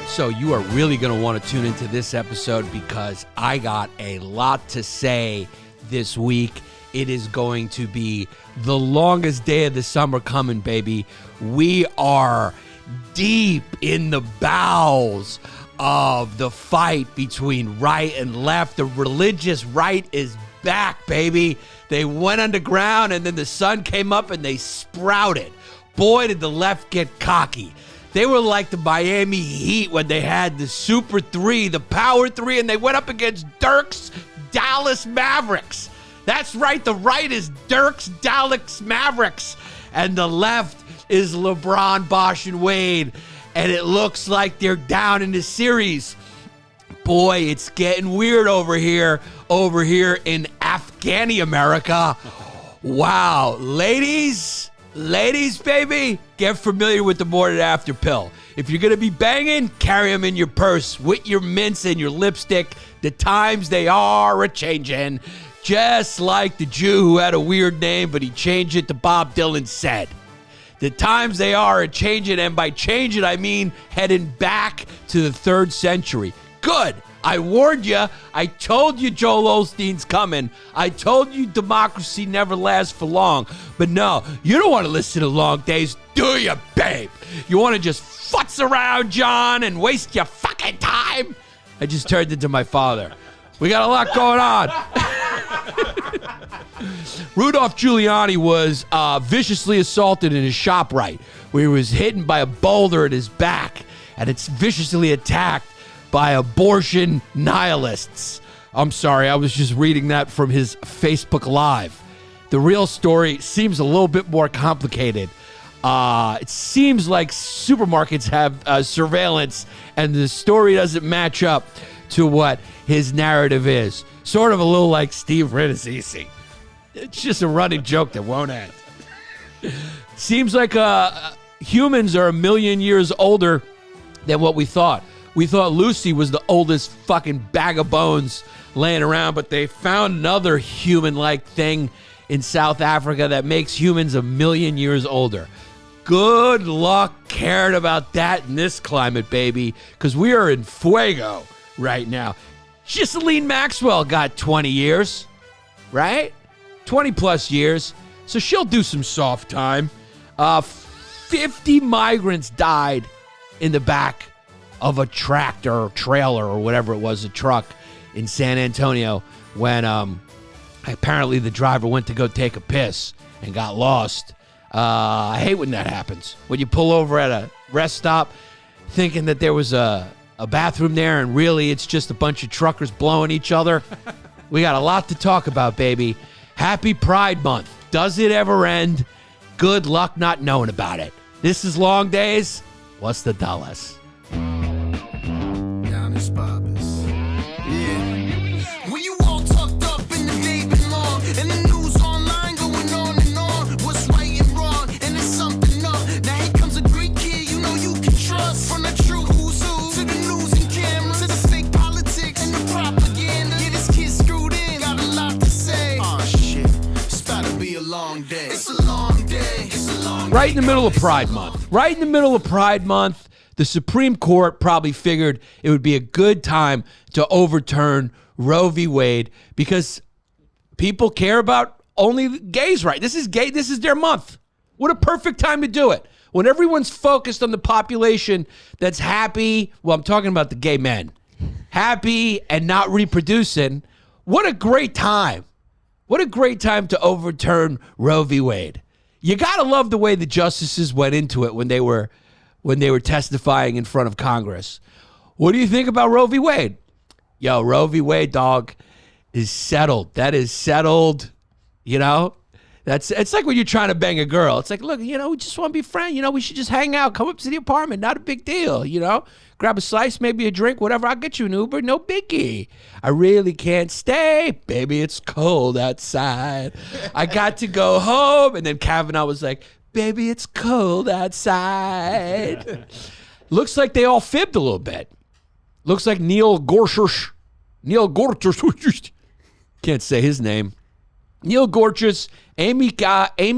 So you are really going to want to tune into this episode because I got a lot to say this week. It is going to be the longest day of the summer coming, baby. We are deep in the bowels of the fight between right and left. The religious right is back, baby. They went underground and then the sun came up and they sprouted. Boy, did the left get cocky. They were like the Miami Heat when they had the Super 3, the Power 3, and they went up against Dirk's Dallas Mavericks. That's right, the right is Dirk's Dallas Mavericks, and the left is LeBron, Bosh, and Wade, and it looks like they're down in the series. Boy, it's getting weird over here in Afghani America. Wow, ladies, baby, get familiar with the morning after pill. If you're going to be banging, carry them in your purse with your mints and your lipstick. The times they are a-changing. Just like the Jew who had a weird name, but he changed it to Bob Dylan said. The times they are a-changing, and by changing, I mean heading back to the 3rd century. Good. I warned you. I told you Joel Osteen's coming. I told you democracy never lasts for long. But no, you don't want to listen to Longdays, do you, babe? You want to just futz around, John, and waste your fucking time? I just turned into my father. We got a lot going on. Rudolph Giuliani was viciously assaulted in his ShopRite, where he was hit by a boulder at his back, and it's viciously attacked by abortion nihilists. I'm sorry, I was just reading that from his Facebook Live. The real story seems a little bit more complicated. It seems like supermarkets have surveillance, and the story doesn't match up to what his narrative is. Sort of a little like Steve Rinasisi. It's just a running joke that won't end. Seems like humans are 1 million years older than what we thought. We thought Lucy was the oldest fucking bag of bones laying around, but they found another human-like thing in South Africa that makes humans 1 million years older. Good luck caring about that in this climate, baby, because we are in fuego right now. Ghislaine Maxwell got 20 years, right? 20 plus years. So she'll do some soft time. 50 migrants died in the back of a tractor or trailer or whatever it was, a truck in San Antonio when apparently the driver went to go take a piss and got lost. I hate when that happens. When you pull over at a rest stop thinking that there was a bathroom there and really it's just a bunch of truckers blowing each other. We got a lot to talk about, baby. Happy Pride Month. Does it ever end? Good luck not knowing about it. This is Longdays. Wasdadealis. Yannis, Pappas. Yeah. When you all tucked up in the day been long, and the news online going on and on, what's right and wrong, and it's something up. Now here comes a Greek kid you know you can trust. From the true who's who to the news and cameras to the fake politics and the propaganda. Yeah, this kid's screwed in, got a lot to say. Oh shit, it's about to be a long day. It's a long day. It's a long day. Right in the middle of Pride Month. Right in the middle of Pride Month. The Supreme Court probably figured it would be a good time to overturn Roe v. Wade because people care about only gays' right. This is gay. This is their month. What a perfect time to do it. When everyone's focused on the population that's happy, well, I'm talking about the gay men, happy and not reproducing, what a great time. What a great time to overturn Roe v. Wade. You got to love the way the justices went into it when they were testifying in front of Congress. What do you think about Roe v. Wade? Yo, Roe v. Wade, dog, is settled. That is settled, you know? It's like when you're trying to bang a girl. It's like, look, you know, we just want to be friends. You know, we should just hang out, come up to the apartment. Not a big deal, you know? Grab a slice, maybe a drink, whatever. I'll get you an Uber, no biggie. I really can't stay. Baby, it's cold outside. I got to go home. And then Kavanaugh was like, baby, it's cold outside. Looks like they all fibbed a little bit. Looks like Neil Gorsuch, can't say his name. Neil Gorsuch, Amy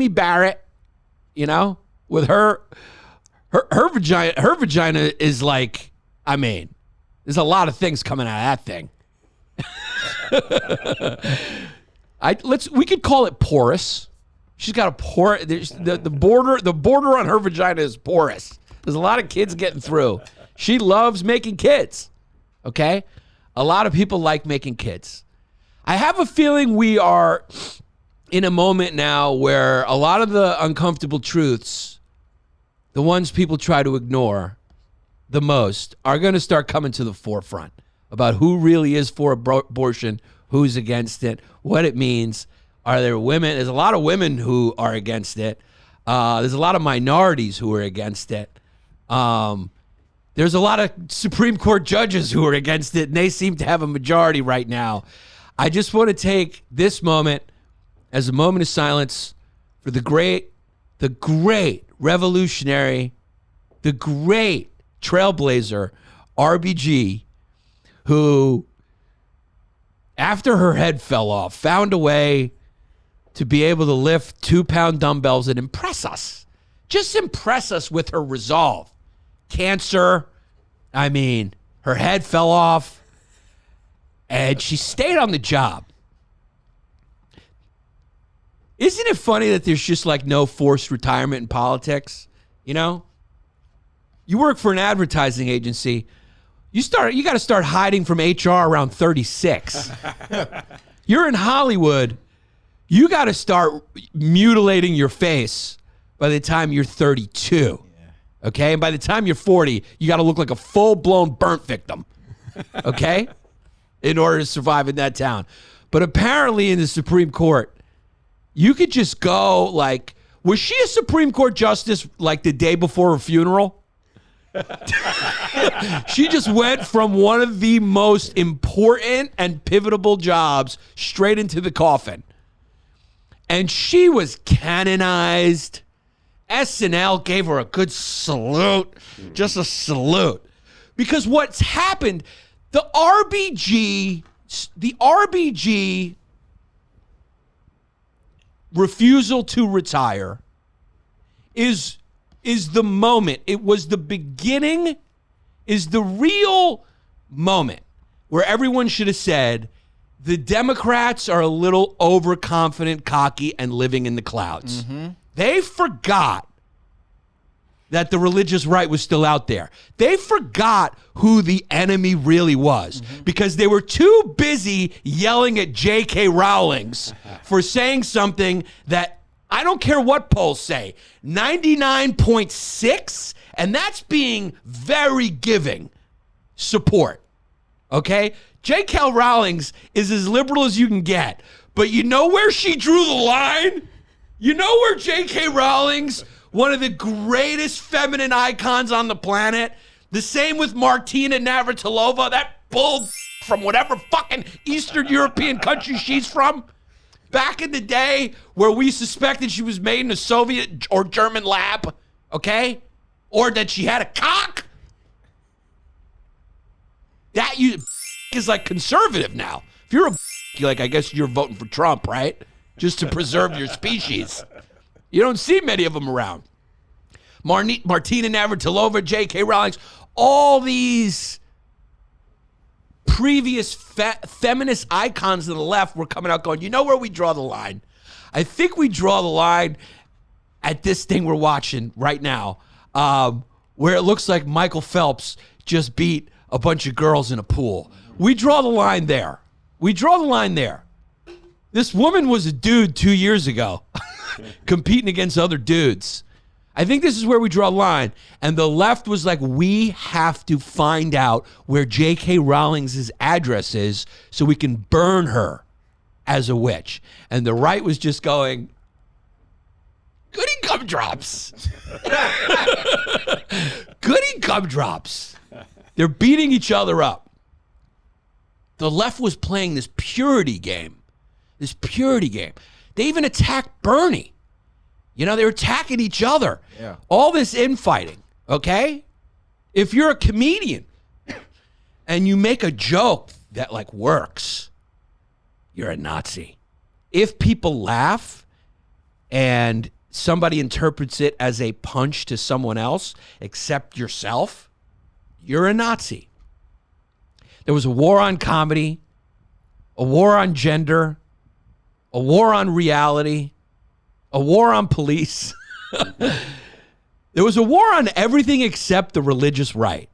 Barrett, you know, with her vagina. Her vagina is like, I mean, there's a lot of things coming out of that thing. We could call it porous. She's got a porous. The border on her vagina is porous. There's a lot of kids getting through. She loves making kids. Okay, a lot of people like making kids. I have a feeling we are in a moment now where a lot of the uncomfortable truths, the ones people try to ignore the most, are going to start coming to the forefront about who really is for abortion, who's against it, what it means. Are there women? There's a lot of women who are against it. There's a lot of minorities who are against it. There's a lot of Supreme Court judges who are against it, and they seem to have a majority right now. I just want to take this moment as a moment of silence for the great revolutionary, the great trailblazer, RBG, who, after her head fell off, found a way to be able to lift 2-pound dumbbells and impress us. Just impress us with her resolve. Cancer, I mean, her head fell off, and she stayed on the job. Isn't it funny that there's just like no forced retirement in politics? You know? You work for an advertising agency, you got to start hiding from HR around 36. You're in Hollywood, you got to start mutilating your face by the time you're 32. Okay? And by the time you're 40, you got to look like a full-blown burnt victim. Okay? In order to survive in that town. But apparently in the Supreme Court, you could just go like, was she a Supreme Court justice like the day before her funeral? She just went from one of the most important and pivotal jobs straight into the coffin. And she was canonized. SNL gave her a good salute, just a salute. Because what's happened, the RBG refusal to retire is the moment. It was the beginning, is the real moment where everyone should have said, the Democrats are a little overconfident, cocky, and living in the clouds. Mm-hmm. They forgot that the religious right was still out there. They forgot who the enemy really was because they were too busy yelling at J.K. Rowling's for saying something that I don't care what polls say, 99.6, and that's being very giving support, okay? J.K. Rowling's is as liberal as you can get, but you know where she drew the line? You know where J.K. Rowling's, one of the greatest feminine icons on the planet, the same with Martina Navratilova, that bull from whatever fucking Eastern European country she's from, back in the day where we suspected she was made in a Soviet or German lab, okay? Or that she had a cock. That is like conservative now. If you're I guess you're voting for Trump, right? Just to preserve your species. You don't see many of them around. Martina Navratilova, J.K. Rowling, all these previous feminist icons to the left were coming out going, you know where we draw the line? I think we draw the line at this thing we're watching right now, where it looks like Michael Phelps just beat a bunch of girls in a pool. We draw the line there. We draw the line there. This woman was a dude 2 years ago competing against other dudes. I think this is where we draw the line. And the left was like, we have to find out where J.K. Rowling's address is so we can burn her as a witch. And the right was just going, goody gumdrops. Goody gumdrops. They're beating each other up. The left was playing this purity game. This purity game. They even attacked Bernie. You know, they're attacking each other. Yeah. All this infighting, okay? If you're a comedian and you make a joke that, like, works, you're a Nazi. If people laugh and somebody interprets it as a punch to someone else except yourself, you're a Nazi. There was a war on comedy, a war on gender, a war on reality, a war on police. There was a war on everything except the religious right.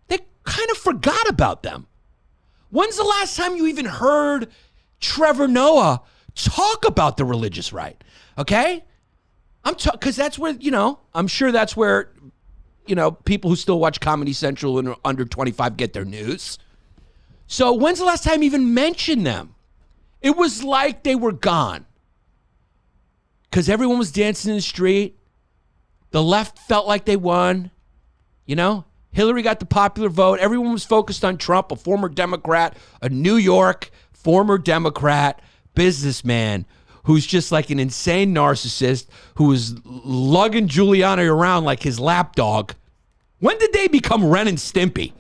They kind of forgot about them. When's the last time you even heard Trevor Noah talk about the religious right? Okay? Because that's where, I'm sure that's where, people who still watch Comedy Central and are under 25 get their news. So when's the last time you even mentioned them? It was like they were gone. Because everyone was dancing in the street. The left felt like they won. Hillary got the popular vote. Everyone was focused on Trump, a former Democrat, a New York former Democrat businessman who's just like an insane narcissist who was lugging Giuliani around like his lapdog. When did they become Ren and Stimpy?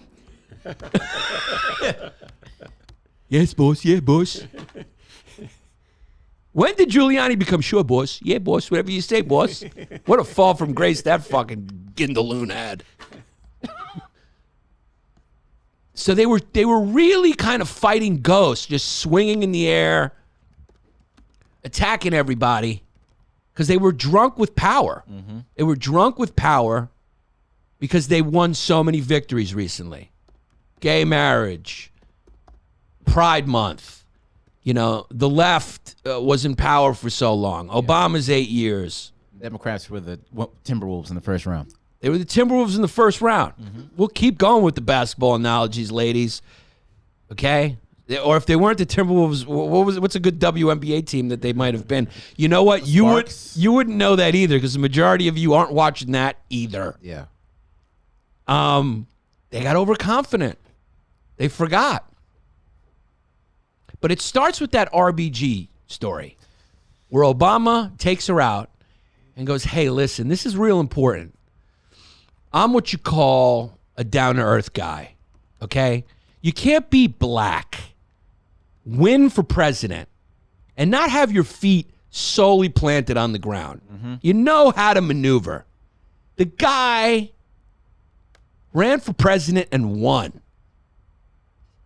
Yes, boss. Yeah, boss. When did Giuliani become sure, boss? Yeah, boss. Whatever you say, boss. What a fall from grace that fucking Gindaloon had. So they were really kind of fighting ghosts, just swinging in the air, attacking everybody, because they were drunk with power. Mm-hmm. They were drunk with power because they won so many victories recently. Gay marriage, Pride Month. The left was in power for so long. Obama's 8 years. Democrats were the Timberwolves in the first round. They were the Timberwolves in the first round. Mm-hmm. We'll keep going with the basketball analogies, ladies. Okay? Or if they weren't the Timberwolves, what's a good WNBA team that they might have been? You know what? You wouldn't know that either because the majority of you aren't watching that either. Yeah. They got overconfident. They forgot. But it starts with that RBG story where Obama takes her out and goes, hey, listen, this is real important. I'm what you call a down-to-earth guy, okay? You can't be black, win for president, and not have your feet solely planted on the ground. Mm-hmm. You know how to maneuver. The guy ran for president and won.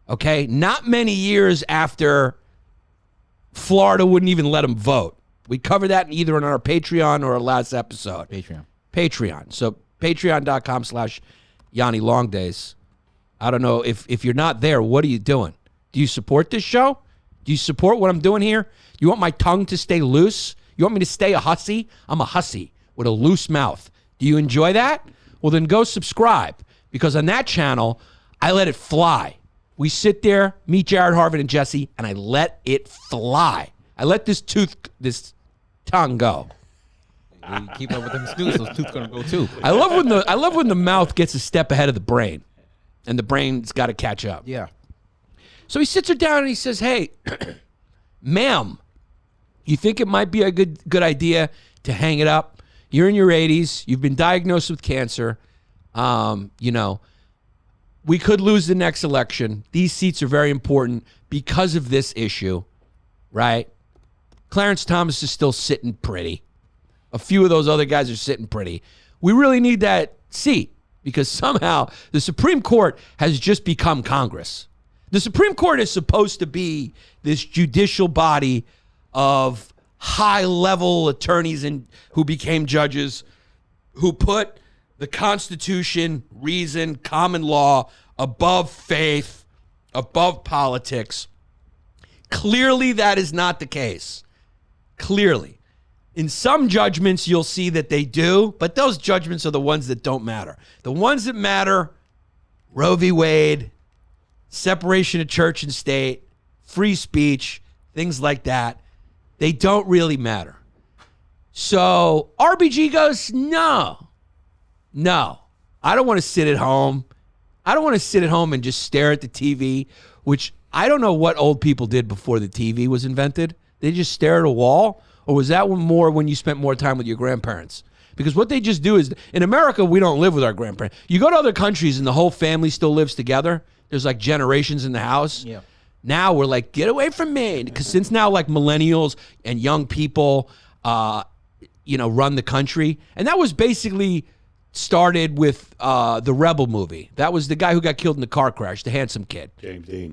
Okay? Not many years after Florida wouldn't even let him vote. We covered that either on our Patreon or our last episode. Patreon. So patreon.com/Yanni Longdays. I don't know if you're not there, what are you doing? Do you support this show? Do you support what I'm doing here? You want my tongue to stay loose? You want me to stay a hussy? I'm a hussy with a loose mouth. Do you enjoy that? Well, then go subscribe because on that channel, I let it fly. We sit there, meet Jared Harvin and Jesse, and I let it fly. I let this tongue go. You keep up with them snooze, those tooth's gonna go too. I love when the mouth gets a step ahead of the brain, and the brain's got to catch up. Yeah. So he sits her down and he says, "Hey, ma'am, you think it might be a good idea to hang it up? You're in your 80s. You've been diagnosed with cancer. We could lose the next election. These seats are very important because of this issue, right? Clarence Thomas is still sitting pretty. A few of those other guys are sitting pretty. We really need that seat because somehow the Supreme Court has just become Congress. The Supreme Court is supposed to be this judicial body of high-level attorneys who became judges who put the Constitution, reason, common law above faith, above politics. Clearly, that is not the case. Clearly. In some judgments, you'll see that they do, but those judgments are the ones that don't matter. The ones that matter, Roe v. Wade, separation of church and state, free speech, things like that, they don't really matter. So RBG goes, no, I don't want to sit at home. I don't want to sit at home and just stare at the TV, which I don't know what old people did before the TV was invented. They just stare at a wall? Or was that more when you spent more time with your grandparents? Because what they just do is, in America, we don't live with our grandparents. You go to other countries and the whole family still lives together. There's like generations in the house. Yeah. Now we're like, get away from me. Because since now like millennials and young people, run the country. And that was basically started with the Rebel movie. That was the guy who got killed in the car crash, the handsome kid.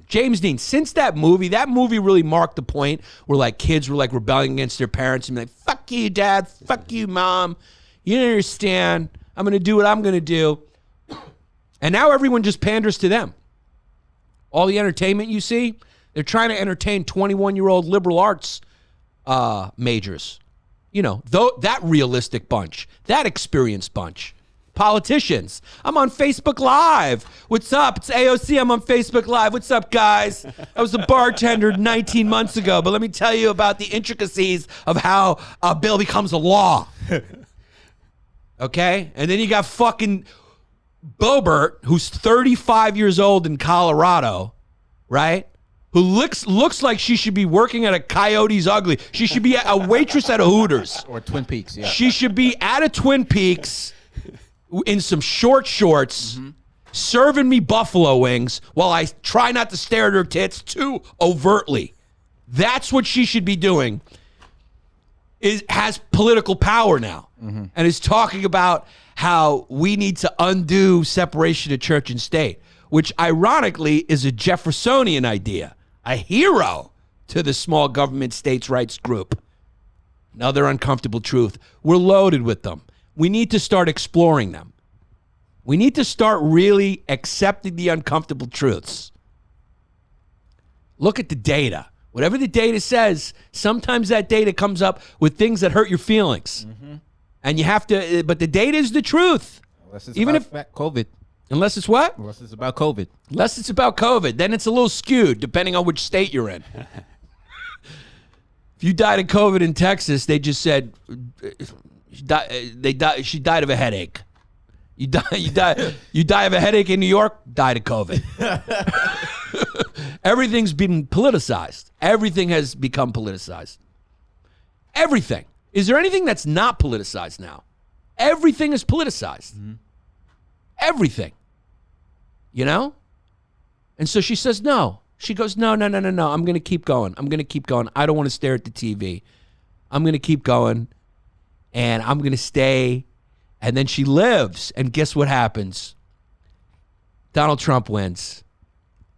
James Dean. Since that movie really marked the point where like kids were like rebelling against their parents and like, fuck you, dad, fuck you, mom. You don't understand. I'm going to do what I'm going to do. And now everyone just panders to them. All the entertainment you see, they're trying to entertain 21-year-old liberal arts majors. That realistic bunch, that experienced bunch. Politicians. I'm on Facebook Live. What's up? It's AOC. I'm on Facebook Live. What's up, guys? I was a bartender 19 months ago, but let me tell you about the intricacies of how a bill becomes a law. Okay? And then you got fucking Boebert, who's 35 years old in Colorado, right? Who looks like she should be working at a Coyote's Ugly. She should be a waitress at a Hooters. Or Twin Peaks, yeah. She should be at a Twin Peaks in some short shorts, serving me buffalo wings while I try not to stare at her tits too overtly. That's what she should be doing. Has political power now and is talking about how we need to undo separation of church and state, which ironically is a Jeffersonian idea, a hero to the small government states' rights group. Another uncomfortable truth. We're loaded with them. We need to start exploring them. We need to start really accepting the uncomfortable truths. Look at the data. Whatever the data says, sometimes that data comes up with things that hurt your feelings. And you have to, but the data is the truth. Unless it's about COVID. Unless it's what? Unless it's about COVID. Unless it's about COVID. Then it's a little skewed depending on which state you're in. If you died of COVID in Texas, they just said she died of a headache. You die of a headache in New York, died of COVID. Everything's been politicized. Everything has become politicized. Everything. Is there anything that's not politicized now? Everything is politicized. Everything. And so she says no. She goes, no. I'm going to keep going. I don't want to stare at the TV. I'm going to keep going. And I'm going to stay. And then she lives. And guess what happens? Donald Trump wins.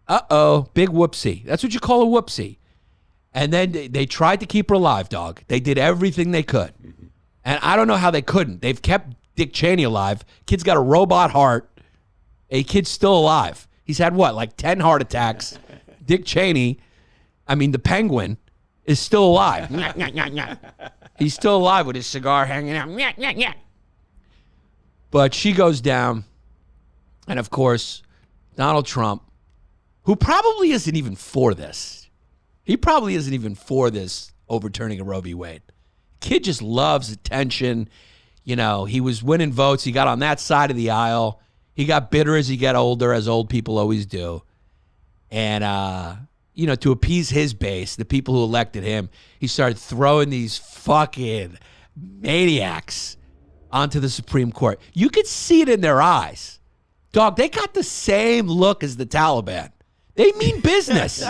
Uh-oh. Big whoopsie. That's what you call a whoopsie. And then they tried to keep her alive, dog. They did everything they could. And I don't know how they couldn't. They've kept Dick Cheney alive. Kid's got a robot heart. A kid's still alive. He's had what, like 10 heart attacks. Dick Cheney, the penguin, is still alive. He's still alive with his cigar hanging out. But she goes down. And of course, Donald Trump, who probably isn't even for this. He probably isn't even for this overturning of Roe v. Wade. Kid just loves attention. He was winning votes. He got on that side of the aisle. He got bitter as he got older, as old people always do. And, to appease his base, the people who elected him, he started throwing these fucking maniacs onto the Supreme Court. You could see it in their eyes. Dog, they got the same look as the Taliban. They mean business.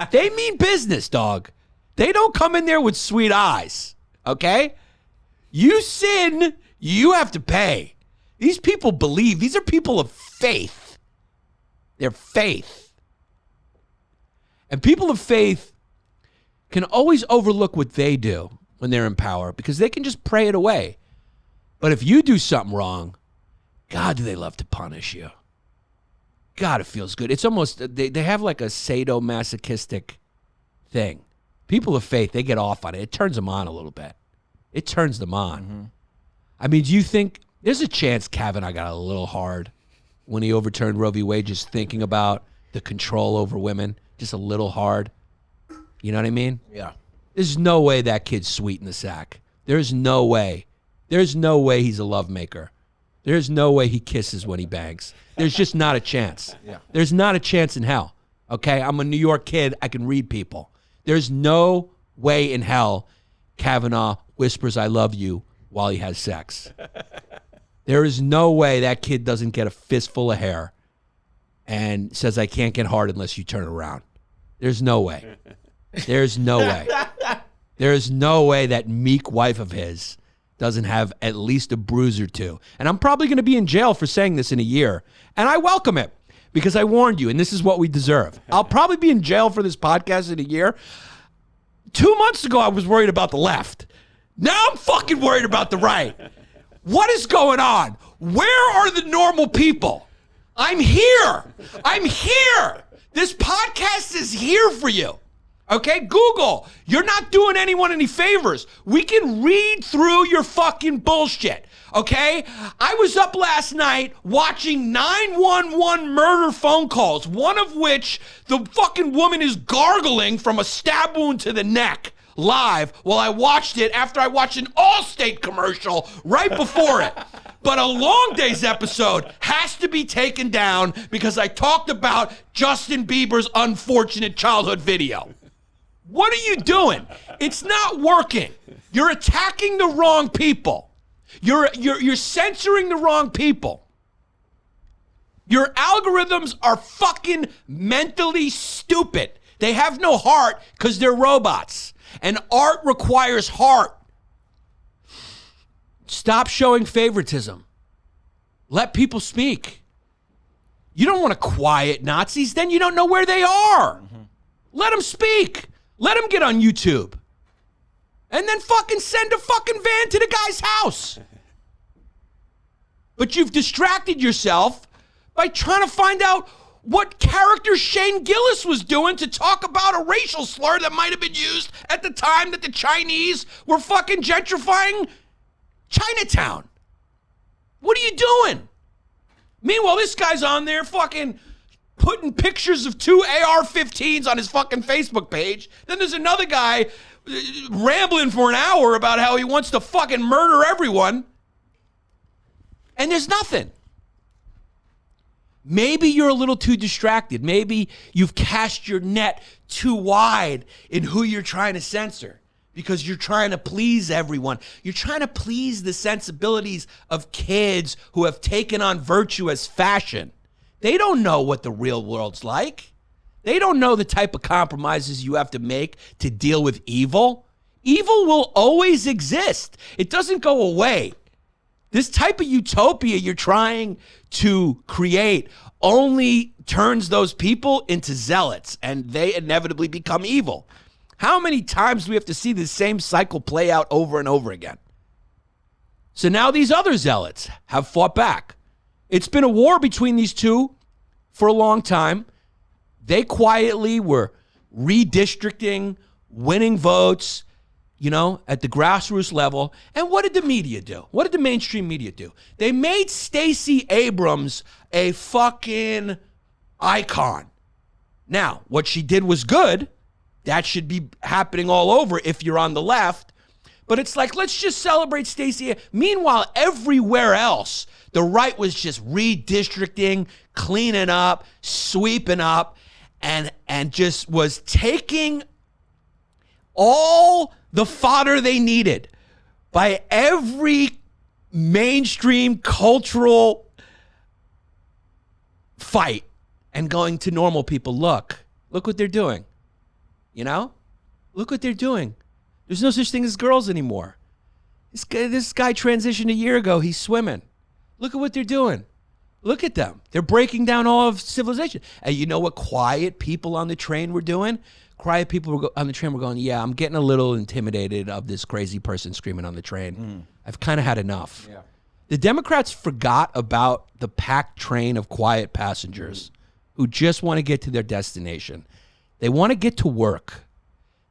They mean business, dog. They don't come in there with sweet eyes, okay? You sin, you have to pay. These people believe. These are people of faith. They're faith. And people of faith can always overlook what they do when they're in power because they can just pray it away. But if you do something wrong, God, do they love to punish you. God, it feels good. It's almost, they have like a sadomasochistic thing. People of faith, they get off on it. It turns them on a little bit. It turns them on. Do you think there's a chance Kavanaugh got a little hard when he overturned Roe v. Wade, just thinking about the control over women, just a little hard? You know what I mean? Yeah. There's no way that kid's sweet in the sack. There's no way. There's no way he's a lovemaker. There's no way he kisses when he bangs. There's just not a chance. Yeah. There's not a chance in hell. Okay? I'm a New York kid. I can read people. There's no way in hell Kavanaugh whispers I love you while he has sex. There is no way that kid doesn't get a fistful of hair and says I can't get hard unless you turn around. There's no way. There's no way. There's no way that meek wife of his doesn't have at least a bruise or two. And I'm probably going to be in jail for saying this in a year. And I welcome it because I warned you, and this is what we deserve. I'll probably be in jail for this podcast in a year. 2 months ago, I was worried about the left. Now I'm fucking worried about the right. What is going on? Where are the normal people? I'm here. I'm here. This podcast is here for you. Okay, Google, you're not doing anyone any favors. We can read through your fucking bullshit, okay? I was up last night watching 911 murder phone calls, one of which the fucking woman is gargling from a stab wound to the neck live while I watched it after I watched an Allstate commercial right before it. But a Longdays episode has to be taken down because I talked about Justin Bieber's unfortunate childhood video. What are you doing? It's not working. You're attacking the wrong people. You're censoring the wrong people. Your algorithms are fucking mentally stupid. They have no heart because they're robots. And art requires heart. Stop showing favoritism. Let people speak. You don't want to quiet Nazis, then you don't know where they are. Let them speak. Let them get on YouTube. And then fucking send a fucking van to the guy's house. But you've distracted yourself by trying to find out what character Shane Gillis was doing to talk about a racial slur that might have been used at the time that the Chinese were fucking gentrifying Chinatown. What are you doing? Meanwhile, this guy's on there fucking putting pictures of 2 AR-15s on his fucking Facebook page. Then there's another guy rambling for an hour about how he wants to fucking murder everyone. And there's nothing. Maybe you're a little too distracted. Maybe you've cast your net too wide in who you're trying to censor because you're trying to please everyone. You're trying to please the sensibilities of kids who have taken on virtue as fashion. They don't know what the real world's like. They don't know the type of compromises you have to make to deal with evil. Evil will always exist. It doesn't go away. This type of utopia you're trying to create only turns those people into zealots, and they inevitably become evil. How many times do we have to see the same cycle play out over and over again? So now these other zealots have fought back. It's been a war between these two for a long time. They quietly were redistricting, winning votes, at the grassroots level. And what did the media do? What did the mainstream media do? They made Stacey Abrams a fucking icon. Now, what she did was good. That should be happening all over if you're on the left. But it's like, let's just celebrate Stacey. Meanwhile, everywhere else, the right was just redistricting, cleaning up, sweeping up, and just was taking all the fodder they needed by every mainstream cultural fight and going to normal people. Look what they're doing. Look what they're doing. There's no such thing as girls anymore. This guy transitioned a year ago. He's swimming. Look at what they're doing. Look at them. They're breaking down all of civilization. And you know what quiet people on the train were doing? Quiet people on the train were going, yeah, I'm getting a little intimidated of this crazy person screaming on the train. I've kind of had enough. Yeah. The Democrats forgot about the packed train of quiet passengers who just want to get to their destination. They want to get to work.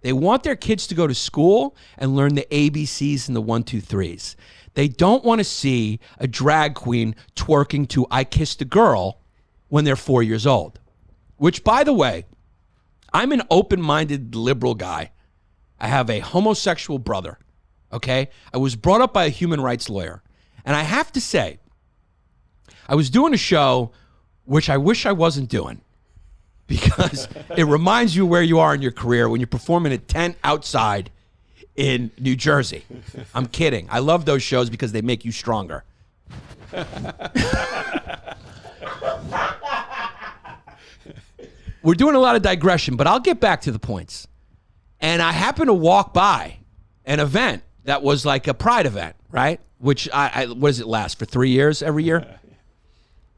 They want their kids to go to school and learn the ABCs and the 1, 2, 3s. They don't want to see a drag queen twerking to I Kissed a Girl when they're 4 years old. Which, by the way, I'm an open-minded liberal guy. I have a homosexual brother, okay? I was brought up by a human rights lawyer. And I have to say, I was doing a show which I wish I wasn't doing because it reminds you where you are in your career when you're performing a tent outside in New Jersey. I'm kidding. I love those shows because they make you stronger. We're doing a lot of digression, but I'll get back to the points. And I happened to walk by an event that was like a pride event right? Which what does it last for 3 years every year,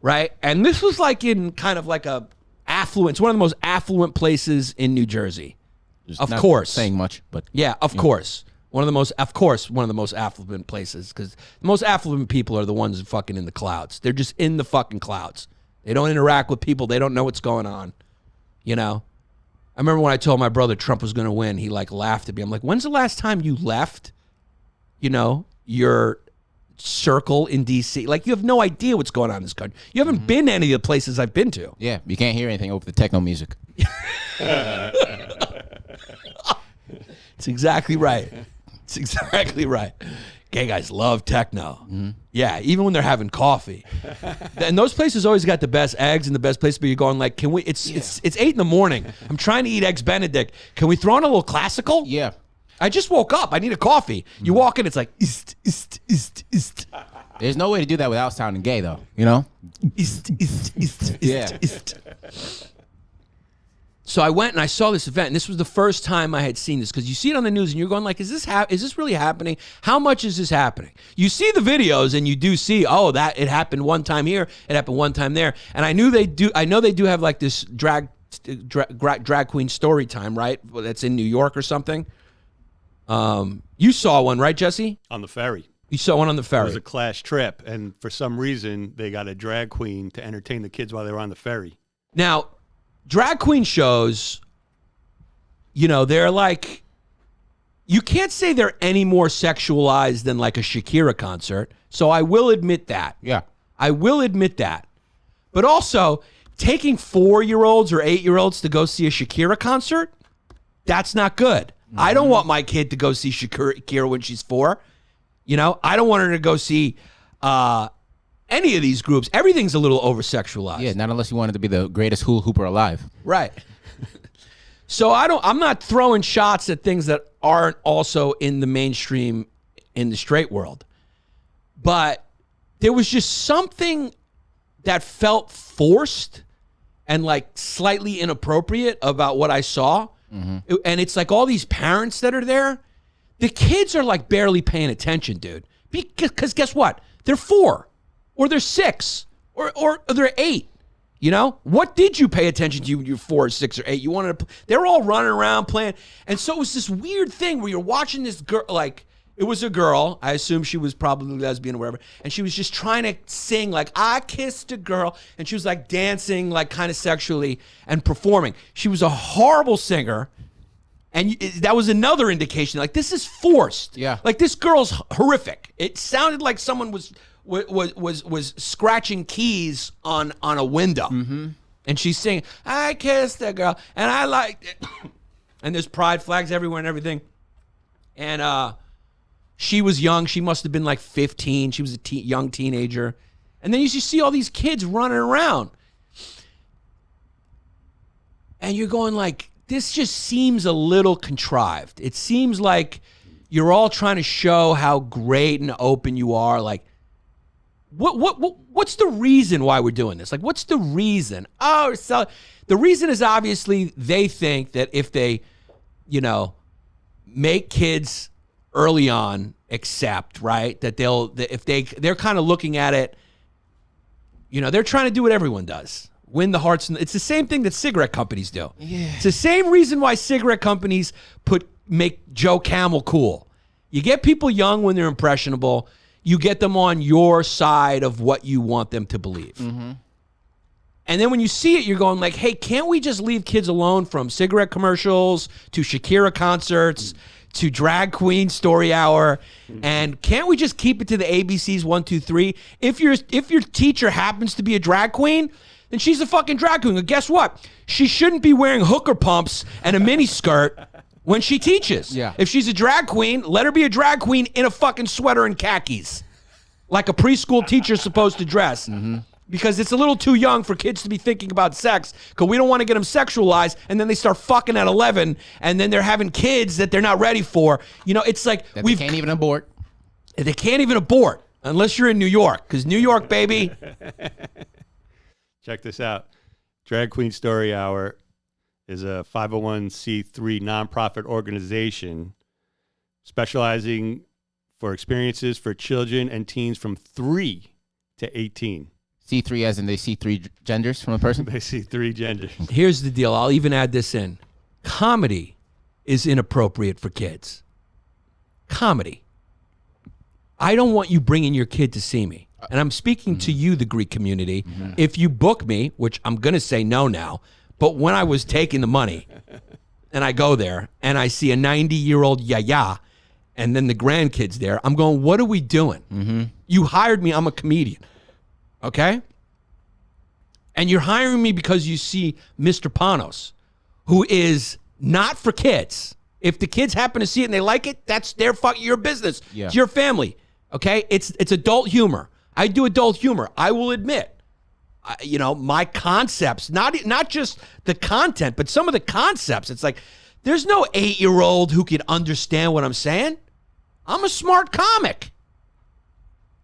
right? And this was like in kind of like a affluent, it's one of the most affluent places in New Jersey. Just Of not course. saying much, but Yeah, of course. One of the most affluent places, because the most affluent people are the ones fucking in the clouds. They're just in the fucking clouds. They don't interact with people. They don't know what's going on. You know? I remember when I told my brother Trump was going to win, he like laughed at me. I'm like, when's the last time you left, you know, your circle in D.C.? Like, you have no idea what's going on in this country. You haven't been to any of the places I've been to. yeah, you can't hear anything over the techno music. It's exactly right. It's exactly right. Gay guys love techno. Yeah, even when they're having coffee. And those places always got the best eggs and the best place, but you're going like, can we, it's 8 in the morning. I'm trying to eat Eggs Benedict. Can we throw in a little classical? Yeah. I just woke up. I need a coffee. You walk in, it's like, ist. There's no way to do that without sounding gay, though. You know? Yeah. So I went and I saw this event, and this was the first time I had seen this, because you see it on the news and you're going like, is this really happening? How much is this happening? You see the videos and you do see, oh, that it happened one time here, it happened one time there. And I know they do have like this drag queen story time, right? That's in New York or something. You saw one, right, Jesse? On the ferry. You saw one on the ferry. It was a class trip, and for some reason, they got a drag queen to entertain the kids while they were on the ferry. Now, drag queen shows, you know, they're like, you can't say they're any more sexualized than like a Shakira concert. So I will admit that. Yeah. I will admit that. But also, taking 4-year-olds or 8-year-olds to go see a Shakira concert, that's not good. I don't want my kid to go see Shakira when she's 4. You know, I don't want her to go see any of these groups. Everything's a little over-sexualized. Yeah, not unless you wanted to be the greatest hula hooper alive. Right. So I'm not throwing shots at things that aren't also in the mainstream in the straight world. But there was just something that felt forced and like slightly inappropriate about what I saw. And it's like all these parents that are there, the kids are like barely paying attention, dude. Because guess what? They're 4 or they're 6 or they're 8. You know, what did you pay attention to when you were 4 or 6 or 8? You wanted to. They're all running around playing, and so it was this weird thing where you're watching this girl. Like, it was a girl. I assume she was probably lesbian or whatever, and she was just trying to sing like "I kissed a girl," and she was like dancing, like kind of sexually and performing. She was a horrible singer, and that was another indication. Like, this is forced. Yeah. Like, this girl's horrific. It sounded like someone was scratching keys on a window, and she's singing "I kissed a girl and I liked it," and there's pride flags everywhere and everything. And she was young; she must have been like 15. She was a young teenager, and then you just see all these kids running around, and you're going like, this just seems a little contrived. It seems like you're all trying to show how great and open you are, like. What's the reason why we're doing this? Like, what's the reason? Oh, so the reason is obviously they think that if they, you know, make kids early on accept, right, that they're kind of looking at it, you know, they're trying to do what everyone does. Win the hearts. It's the same thing that cigarette companies do. Yeah. It's the same reason why cigarette companies make Joe Camel cool. You get people young when they're impressionable. You get them on your side of what you want them to believe. And then when you see it, you're going like, hey, can't we just leave kids alone from cigarette commercials to Shakira concerts to drag queen story hour? And can't we just keep it to the ABCs 1, 2, 3? If your teacher happens to be a drag queen, then she's a fucking drag queen. And guess what? She shouldn't be wearing hooker pumps and a mini skirt when she teaches. Yeah. If she's a drag queen, let her be a drag queen in a fucking sweater and khakis, like a preschool teacher's supposed to dress. Because it's a little too young for kids to be thinking about sex, because we don't want to get them sexualized, and then they start fucking at 11, and then they're having kids that they're not ready for. You know, it's like They can't even abort. They can't even abort unless you're in New York, because New York, baby. Check this out. Drag Queen Story Hour is a 501c3 nonprofit organization specializing for experiences for children and teens from 3 to 18. See three as in they see three genders from a person? They see 3 genders. Here's the deal. I'll even add this in. Comedy is inappropriate for kids. Comedy. I don't want you bringing your kid to see me. And I'm speaking to you, the Greek community. If you book me, which I'm going to say no now, but when I was taking the money and I go there and I see a 90-year-old yaya and then the grandkids there, I'm going, what are we doing? You hired me. I'm a comedian. Okay? And you're hiring me because you see Mr. Panos, who is not for kids. If the kids happen to see it and they like it, that's your business. Yeah. It's your family. Okay? It's adult humor. I do adult humor. I will admit. My concepts, not just the content, but some of the concepts. It's like, there's no 8-year-old who can understand what I'm saying. I'm a smart comic.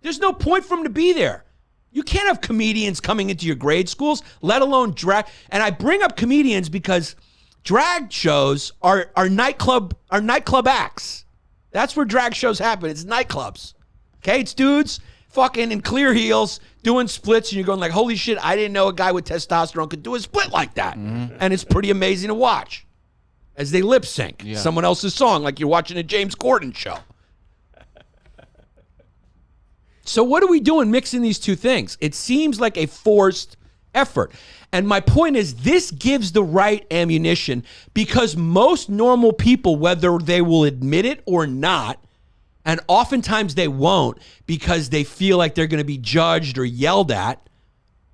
There's no point for him to be there. You can't have comedians coming into your grade schools, let alone drag. And I bring up comedians because drag shows are nightclub acts. That's where drag shows happen. It's nightclubs. Okay, it's dudes fucking in clear heels doing splits, and you're going like, holy shit, I didn't know a guy with testosterone could do a split like that. And it's pretty amazing to watch as they lip sync someone else's song like you're watching a James Corden show. So what are we doing mixing these two things? It seems like a forced effort. And my point is, this gives the right ammunition because most normal people, whether they will admit it or not, and oftentimes they won't because they feel like they're going to be judged or yelled at,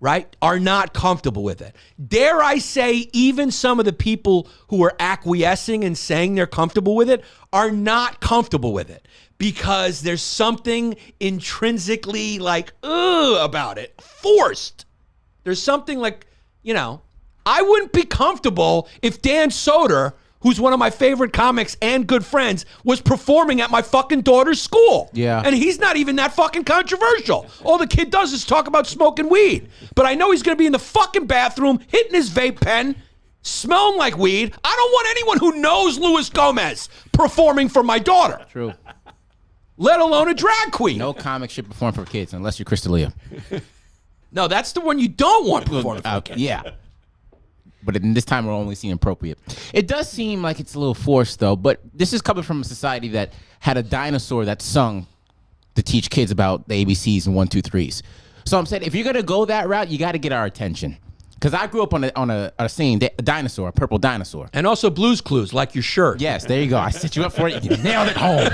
right, are not comfortable with it. Dare I say, even some of the people who are acquiescing and saying they're comfortable with it are not comfortable with it because there's something intrinsically like, about it, forced. There's something like, I wouldn't be comfortable if Dan Soder, who's one of my favorite comics and good friends, was performing at my fucking daughter's school. Yeah. And he's not even that fucking controversial. All the kid does is talk about smoking weed. But I know he's going to be in the fucking bathroom, hitting his vape pen, smelling like weed. I don't want anyone who knows Luis Gomez performing for my daughter. True. Let alone a drag queen. No comic should perform for kids unless you're Crystalia. No, that's the one you don't want performing for kids. Yeah. But in this time, we're only seeing appropriate. It does seem like it's a little forced, though. But this is coming from a society that had a dinosaur that sung to teach kids about the ABCs and 1, 2, 3s. So I'm saying, if you're gonna go that route, you got to get our attention. Because I grew up on a scene, a dinosaur, a purple dinosaur. And also Blue's Clues, like your shirt. Yes, there you go. I set you up for it. You nailed it home.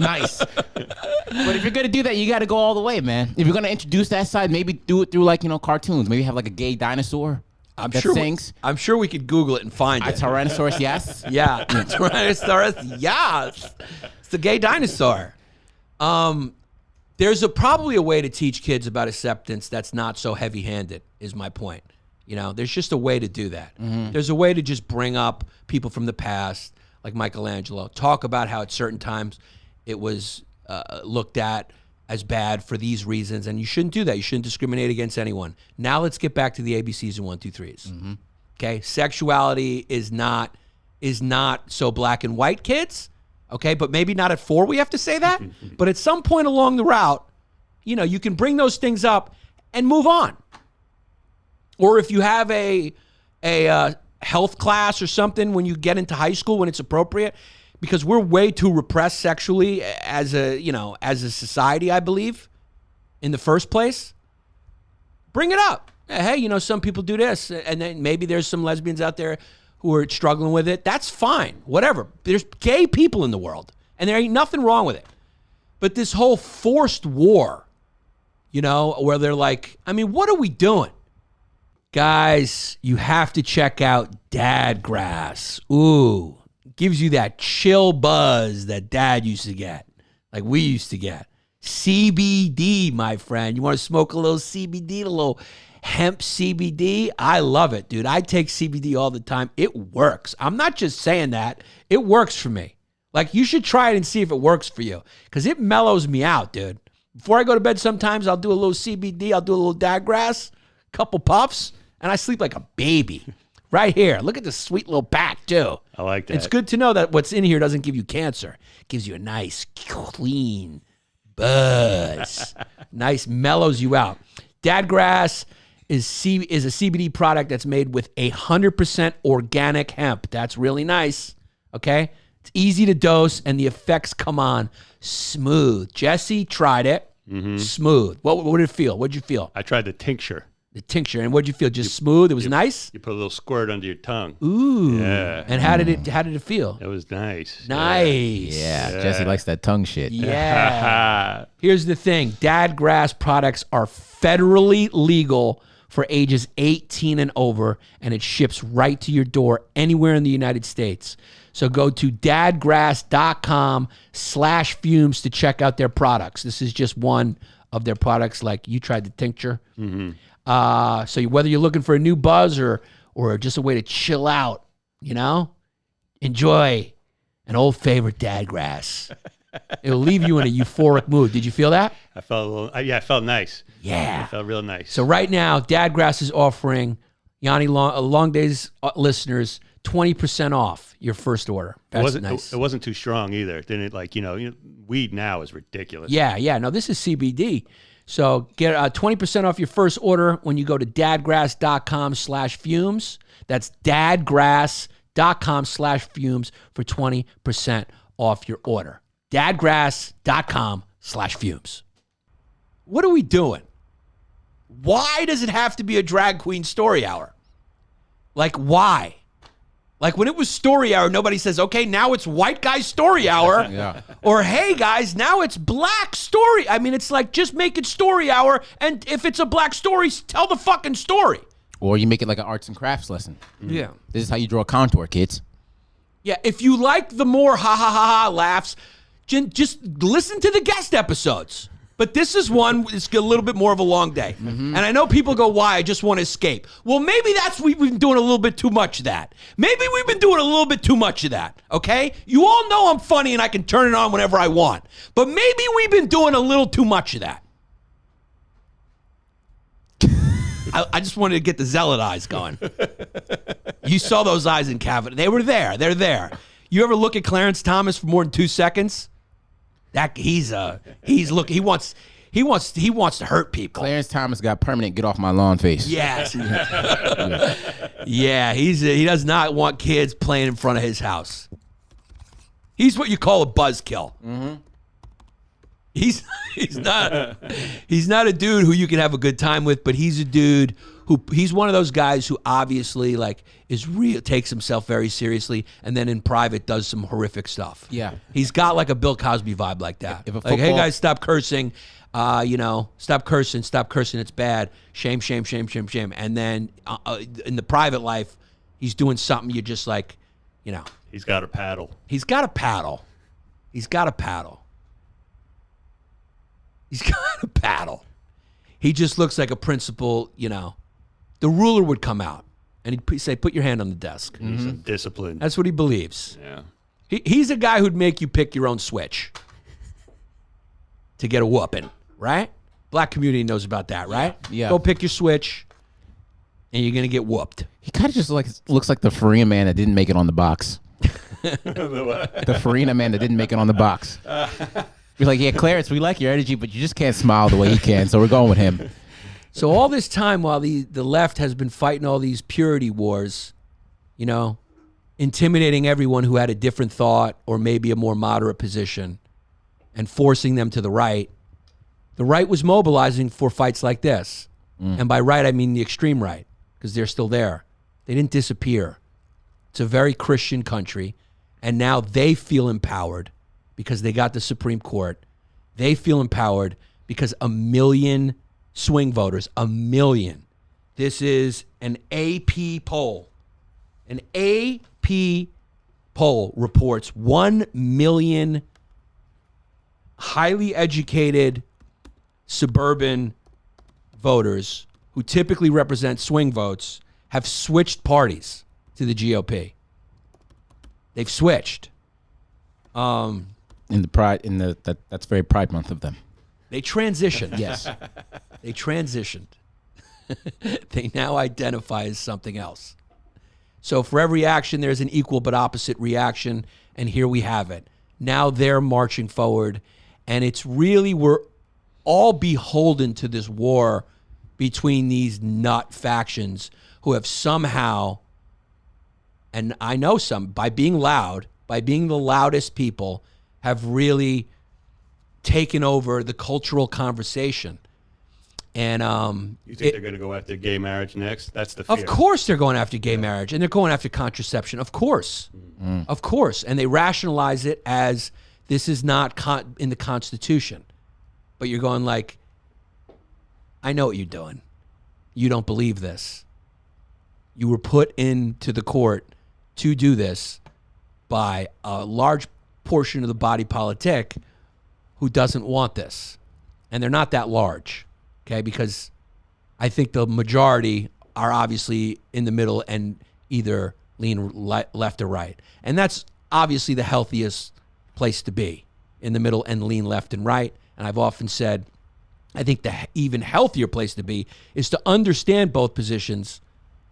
Nice. But if you're gonna do that, you got to go all the way, man. If you're gonna introduce that side, maybe do it through cartoons. Maybe have like a gay dinosaur. I'm that sure sings. I'm sure we could Google it and find A it. Tyrannosaurus, yes. Yeah, Tyrannosaurus, yes. It's the gay dinosaur. There's probably a way to teach kids about acceptance that's not so heavy-handed, is my point. There's just a way to do that. There's a way to just bring up people from the past, like Michelangelo, talk about how at certain times it was looked at as bad for these reasons, and you shouldn't do that. You shouldn't discriminate against anyone. Now let's get back to the ABCs and 1, 2, 3s. Okay, sexuality is not so black and white, kids. Okay, but maybe not at 4 we have to say that. But at some point along the route, you can bring those things up and move on. Or if you have a health class or something when you get into high school when it's appropriate, because we're way too repressed sexually as a society, I believe, in the first place. Bring it up. Hey, some people do this, and then maybe there's some lesbians out there who are struggling with it. That's fine. Whatever. There's gay people in the world, and there ain't nothing wrong with it. But this whole forced war, where they're like, what are we doing? Guys, you have to check out Dad Grass. Ooh. Gives you that chill buzz that Dad used to get, like we used to get. CBD, my friend. You want to smoke a little CBD, a little hemp CBD? I love it, dude. I take CBD all the time. It works. I'm not just saying that. It works for me. Like, you should try it and see if it works for you, because it mellows me out, dude. Before I go to bed, sometimes I'll do a little CBD. I'll do a little Dad Grass, couple puffs, and I sleep like a baby. Right here. Look at this sweet little pack, too. I like that. It's good to know that what's in here doesn't give you cancer. It gives you a nice, clean buzz. Nice, mellows you out. Dadgrass is a CBD product that's made with 100% organic hemp. That's really nice, okay? It's easy to dose, and the effects come on smooth. Jesse tried it. Smooth. What did it feel? What did you feel? I tried the tincture. The tincture. And what did you feel? Just smooth? It was nice? You put a little squirt under your tongue. Ooh. Yeah. And how did it feel? It was nice. Nice. Yeah, Jesse likes that tongue shit. Yeah. Here's the thing. Dadgrass products are federally legal for ages 18 and over, and it ships right to your door anywhere in the United States. So go to dadgrass.com/fumes to check out their products. This is just one of their products. Like you tried the tincture. So whether you're looking for a new buzz or just a way to chill out, enjoy an old favorite Dadgrass. It'll leave you in a euphoric mood. Did you feel that? I felt a little. I felt nice. Yeah. I felt real nice. So right now, Dadgrass is offering Yanni Longdays listeners 20% off your first order. That's nice. It wasn't too strong either. It didn't weed now is ridiculous. Yeah. No, this is CBD. So get 20% off your first order when you go to dadgrass.com/fumes. That's dadgrass.com/fumes for 20% off your order. dadgrass.com/fumes. What are we doing? Why does it have to be a drag queen story hour? Like, why? Like, when it was story hour, nobody says, okay, now it's white guy story hour. Yeah. Or, hey, guys, now it's black story. I mean, it's like, just make it story hour, and if it's a black story, tell the fucking story. Or you make it like an arts and crafts lesson. Yeah. This is how you draw a contour, kids. Yeah, if you like the more ha-ha-ha-ha laughs, just listen to the guest episodes. But this is one, it's a little bit more of a long day. And I know people go, why? I just want to escape. Well, maybe we've been doing a little bit too much of that. Maybe we've been doing a little bit too much of that, okay? You all know I'm funny and I can turn it on whenever I want. But maybe we've been doing a little too much of that. I just wanted to get the zealot eyes going. You saw those eyes in Cabinet. They were there. They're there. You ever look at Clarence Thomas for more than 2 seconds? He wants to hurt people. Clarence Thomas got permanent get off my lawn face. Yes. Yeah, he does not want kids playing in front of his house. He's what you call a buzzkill. He's not a dude who you can have a good time with, but he's a dude he's one of those guys who obviously is real, takes himself very seriously, and then in private does some horrific stuff. Yeah. He's got like a Bill Cosby vibe like that. If a Like, hey football- guys, stop cursing. Stop cursing, it's bad. Shame, shame, shame, shame, shame. And then in the private life, he's doing something you're just like, He's got a paddle. He's got a paddle. He's got a paddle. He's got a paddle. He just looks like a principal, The ruler would come out and he'd say, put your hand on the desk. He's disciplined. That's what he believes. Yeah. He's a guy who'd make you pick your own switch to get a whooping, right? Black community knows about that, right? Yeah. Go pick your switch and you're going to get whooped. He kind of just looks like the Farina man that didn't make it on the box. The Farina man that didn't make it on the box. You're like, yeah, Clarence, we like your energy, but you just can't smile the way he can, so we're going with him. So all this time while the left has been fighting all these purity wars, intimidating everyone who had a different thought or maybe a more moderate position and forcing them to the right was mobilizing for fights like this. And by right, I mean the extreme right, because they're still there. They didn't disappear. It's a very Christian country, and now they feel empowered because they got the Supreme Court. They feel empowered because 1 million swing voters, 1 million. This is an AP poll. An AP poll reports 1 million highly educated suburban voters who typically represent swing votes have switched parties to the GOP. They've switched. That's very Pride Month of them. They transitioned. Yes. They transitioned. They now identify as something else. So for every action, there's an equal but opposite reaction. And here we have it. Now they're marching forward. And it's really, we're all beholden to this war between these nut factions who have somehow, and I know some, by being loud, by being the loudest people, have really taken over the cultural conversation. And you think they're going to go after gay marriage next? That's the fear. of course they're going after gay marriage, and they're going after contraception. Of course. Of course. And they rationalize it as this is not in the Constitution. But you're going like, I know what you're doing. You don't believe this. You were put into the court to do this by a large portion of the body politic who doesn't want this. And they're not that large. Okay, because I think the majority are obviously in the middle and either lean left or right. And that's obviously the healthiest place to be, in the middle and lean left and right. And I've often said, I think the even healthier place to be is to understand both positions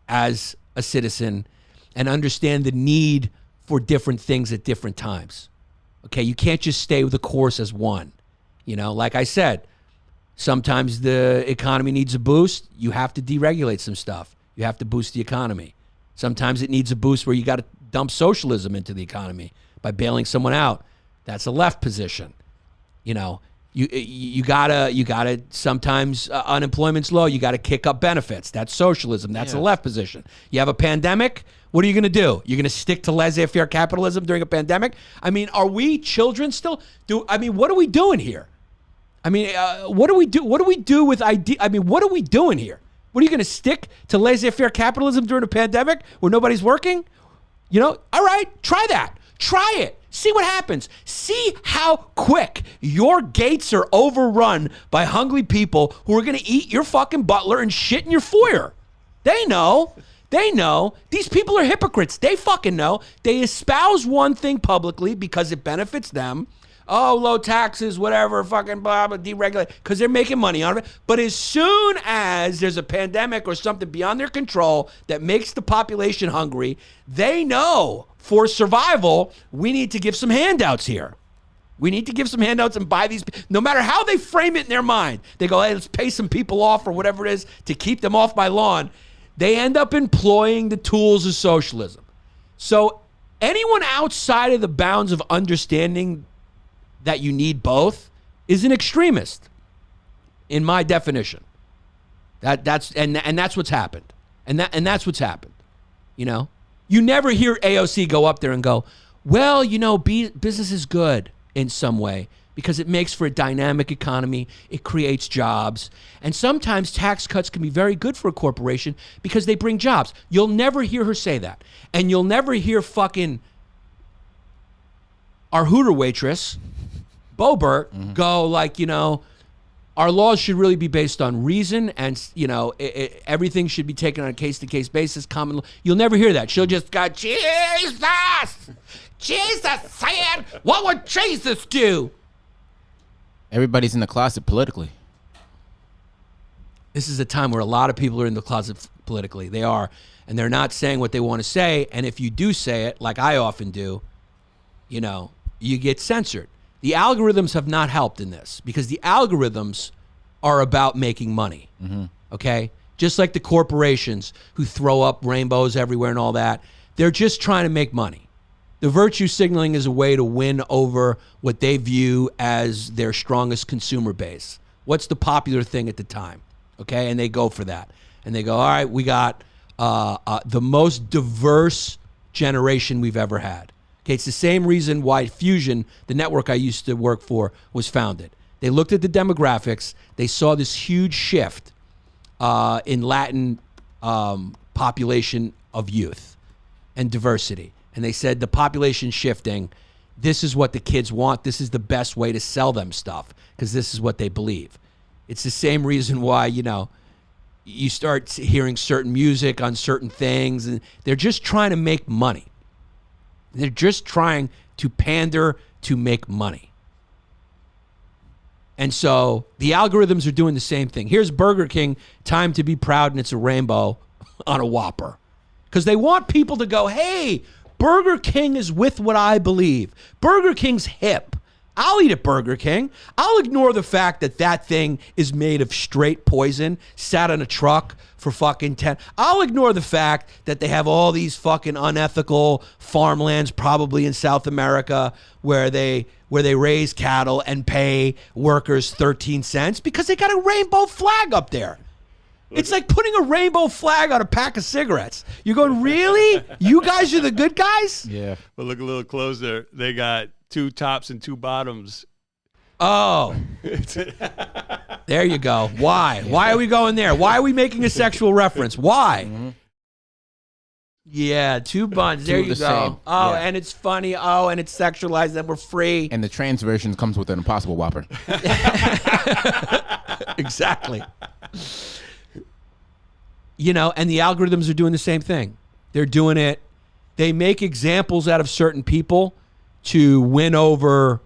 as a citizen and understand the need for different things at different times. Okay, you can't just stay with the course as one. You know, like I said, sometimes the economy needs a boost. You have to deregulate some stuff. You have to boost the economy. Sometimes it needs a boost where you got to dump socialism into the economy by bailing someone out. That's a left position. You know, you gotta sometimes unemployment's low. You got to kick up benefits. That's socialism. That's a left position. You have a pandemic. What are you going to do? You're going to stick to laissez-faire capitalism during a pandemic? I mean, are we children still? What are we doing here? I mean, what do we do? What do we do with idea? I mean, what are we doing here? What are you going to stick to laissez-faire capitalism during a pandemic where nobody's working? You know, all right, try that. Try it. See what happens. See how quick your gates are overrun by hungry people who are going to eat your fucking butler and shit in your foyer. They know. They know. These people are hypocrites. They fucking know. They espouse one thing publicly because it benefits them. Oh, low taxes, whatever, fucking blah, blah, deregulate, because they're making money out of it. But as soon as there's a pandemic or something beyond their control that makes the population hungry, they know for survival, we need to give some handouts here. We need to give some handouts and buy these, no matter how they frame it in their mind. They go, hey, let's pay some people off or whatever it is to keep them off my lawn. They end up employing the tools of socialism. So anyone outside of the bounds of understanding that you need both is an extremist, in my definition. That's what's happened, and that's what's happened. You know, you never hear AOC go up there and go, well, you know, business is good in some way because it makes for a dynamic economy, it creates jobs, and sometimes tax cuts can be very good for a corporation because they bring jobs. You'll never hear her say that, and you'll never hear fucking our Hooter waitress Bobert go like, you know, our laws should really be based on reason and, you know, everything should be taken on a case-to-case basis, common law. You'll never hear that. She'll just go, Jesus! Jesus said, what would Jesus do? Everybody's in the closet politically. This is a time where a lot of people are in the closet politically. They are. And they're not saying what they want to say. And if you do say it, like I often do, you know, you get censored. The algorithms have not helped in this because the algorithms are about making money, okay? Just like the corporations who throw up rainbows everywhere and all that, they're just trying to make money. The virtue signaling is a way to win over what they view as their strongest consumer base. What's the popular thing at the time, okay? And they go for that. And they go, all right, we got the most diverse generation we've ever had. Okay, it's the same reason why Fusion, the network I used to work for, was founded. They looked at the demographics. They saw this huge shift in Latin population of youth and diversity. And they said the population shifting, this is what the kids want. This is the best way to sell them stuff because this is what they believe. It's the same reason why, you know, you start hearing certain music on certain things. And they're just trying to make money. They're just trying to pander to make money. And so the algorithms are doing the same thing. Here's Burger King, time to be proud, and it's a rainbow on a Whopper. because they want people to go, hey, Burger King is with what I believe. Burger King's hip. I'll eat at Burger King. I'll ignore the fact that that thing is made of straight poison, sat in a truck for fucking 10. I'll ignore the fact that they have all these fucking unethical farmlands, probably in South America, where they raise cattle and pay workers 13 cents because they got a rainbow flag up there. It's like putting a rainbow flag on a pack of cigarettes. You're going, really? You guys are the good guys? Yeah. But look a little closer. They got 2 tops and 2 bottoms. Oh. There you go. Why? Why are we going there? Why are we making a sexual reference? Why? Mm-hmm. Yeah, 2 buns. There you go. same. Oh, Yeah. and it's funny. Oh, and it's sexualized and we're free. And the trans version comes with an Impossible Whopper. Exactly. You know, and the algorithms are doing the same thing. They're doing it. They make examples out of certain people to win over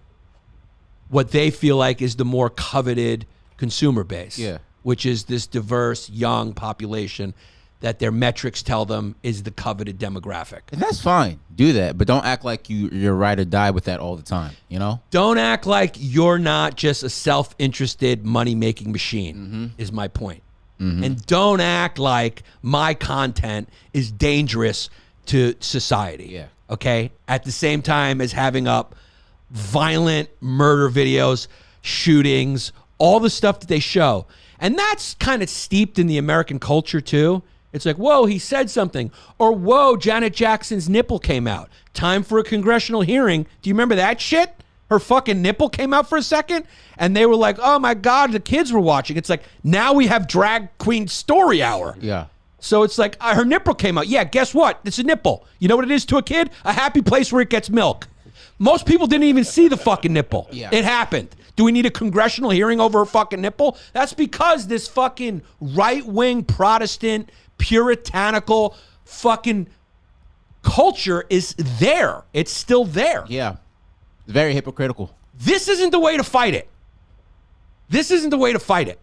what they feel like is the more coveted consumer base. Yeah. Which is this diverse, young population that their metrics tell them is the coveted demographic. And that's fine. Do that. But don't act like you're ride or die with that all the time, you know? Don't act like you're not just a self-interested money-making machine, is my point. And don't act like my content is dangerous to society. Yeah. Okay? At the same time as having up violent murder videos, shootings, all the stuff that they show. And that's kind of steeped in the American culture too. It's like, whoa, he said something. Or, whoa, Janet Jackson's nipple came out. Time for a congressional hearing. Do you remember that shit? Her fucking nipple came out for a second, and they were like, oh my God, the kids were watching. It's like, now we have drag queen story hour. Yeah. So it's like, her nipple came out. Yeah, guess what? It's a nipple. You know what it is to a kid? A happy place where it gets milk. Most people didn't even see the fucking nipple. Yeah. It happened. Do we need a congressional hearing over her fucking nipple? That's because this fucking right-wing Protestant, puritanical fucking culture is there. It's still there. Yeah. Very hypocritical. This isn't the way to fight it. This isn't the way to fight it.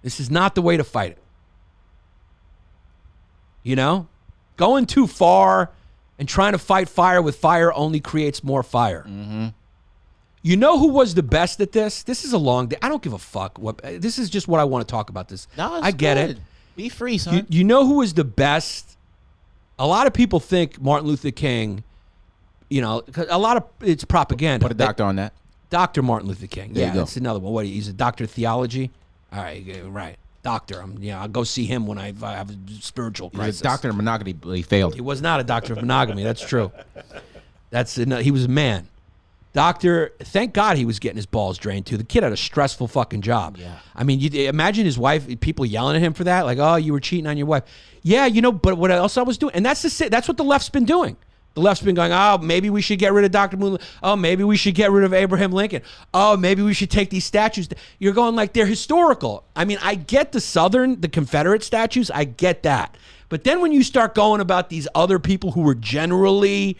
This is not the way to fight it. You know? Going too far and trying to fight fire with fire only creates more fire. You know who was the best at this? This is a long day. I don't give a fuck. This is just what I want to talk about this. No, it's I get good. it. Be free, son. You know who was the best? A lot of people think Martin Luther King, you know, 'cause a lot of it's propaganda. Put a doctor on that. Dr. Martin Luther King. There Yeah, you go. that's another one. What, he's a doctor of theology? All right, yeah, right. Doctor. I'll go see him when I have a spiritual crisis. He's a doctor of monogamy, but he failed. He was not a doctor of monogamy. That's true. He was a man. Doctor, thank God he was getting his balls drained too. The kid had a stressful fucking job. Yeah. I mean, you imagine his wife, people yelling at him for that, like, oh, you were cheating on your wife. Yeah, you know, but what else I was doing? And that's what the left's been doing. The left's been going, oh, maybe we should get rid of Dr. Moon. Oh, maybe we should get rid of Abraham Lincoln. Oh, maybe we should take these statues. You're going like they're historical. I mean, I get the Confederate statues. I get that. But then when you start going about these other people who were generally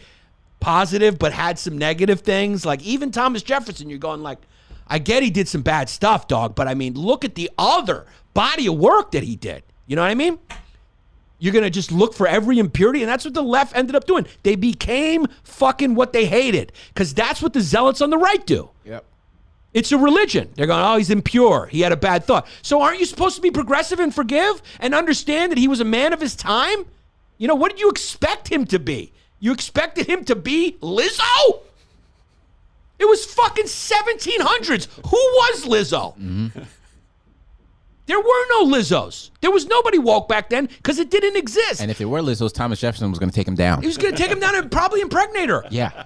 positive but had some negative things, like even Thomas Jefferson, you're going like, I get he did some bad stuff, dog, but I mean, look at the other body of work that he did. You know what I mean? You're going to just look for every impurity, and that's what the left ended up doing. They became fucking what they hated, because that's what the zealots on the right do. Yep. It's a religion. They're going, oh, he's impure. He had a bad thought. So aren't you supposed to be progressive and forgive and understand that he was a man of his time? You know, what did you expect him to be? You expected him to be Lizzo? It was fucking 1700s. Who was Lizzo? There were no Lizzos. There was nobody woke back then because it didn't exist. And if it were Lizzo's, Thomas Jefferson was going to take him down. He was going to take him down and probably impregnate her. Yeah.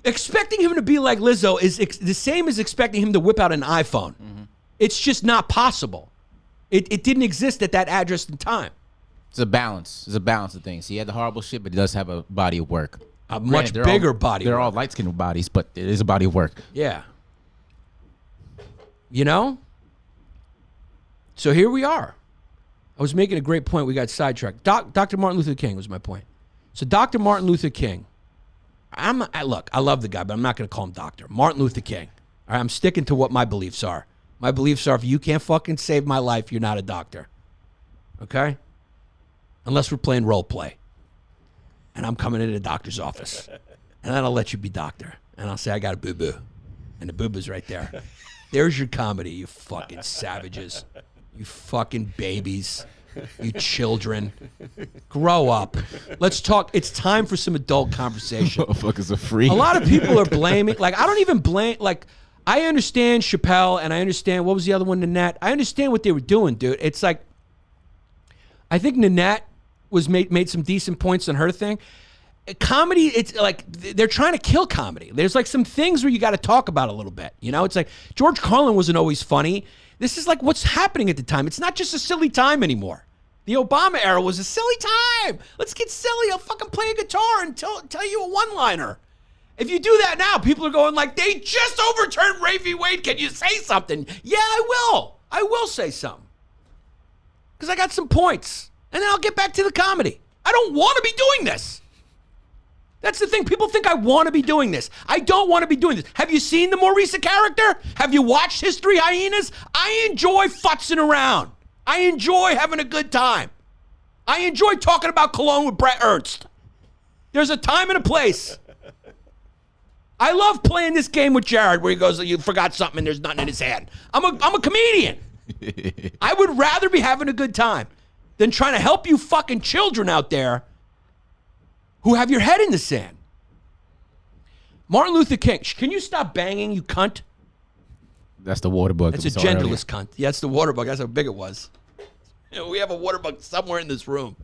Expecting him to be like Lizzo is the same as expecting him to whip out an iPhone. It's just not possible. It didn't exist at that address and time. It's a balance. It's a balance of things. He had the horrible shit, but he does have a body of work. A much They're bigger all, body. They're of all work. light-skinned bodies, but it is a body of work. Yeah. You know? So here we are. I was making a great point. We got sidetracked. Dr. Martin Luther King was my point. So Dr. Martin Luther King, look, I love the guy, but I'm not going to call him doctor. Martin Luther King. All right, I'm sticking to what my beliefs are. My beliefs are if you can't fucking save my life, you're not a doctor. okay? Unless we're playing role play. And I'm coming into the doctor's office. And then I'll let you be doctor. And I'll say, I got a boo-boo. And the boo-boo's right there. There's your comedy, you fucking savages. You fucking babies. You children. Grow up. Let's talk. It's time for some adult conversation. Motherfuckers are free. A lot of people are blaming. Like, I don't even blame. Like, I understand Chappelle and I understand, what was the other one, Nanette? I understand what they were doing, dude. It's like, I think Nanette was made some decent points on her thing. Comedy, it's like they're trying to kill comedy. There's like some things where you got to talk about a little bit. You know, it's like George Carlin wasn't always funny. This is like what's happening at the time. It's not just a silly time anymore. The Obama era was a silly time. Let's get silly. I'll fucking play a guitar and tell you a one-liner. If you do that now, people are going like, they just overturned Roe v. Wade. Can you say something? Yeah, I will. I will say something. Because I got some points. And then I'll get back to the comedy. I don't want to be doing this. That's the thing. People think I want to be doing this. I don't want to be doing this. Have you seen the more recent character? Have you watched History Hyenas? I enjoy futzing around. I enjoy having a good time. I enjoy talking about cologne with Brett Ernst. There's a time and a place. I love playing this game with Jared where he goes, you forgot something and there's nothing in his hand. I'm a comedian. I would rather be having a good time than trying to help you fucking children out there who have your head in the sand. Martin Luther King. Can you stop banging, you cunt? That's the water bug. It's a genderless cunt. Yeah, it's the water bug. That's how big it was. You know, we have a water bug somewhere in this room.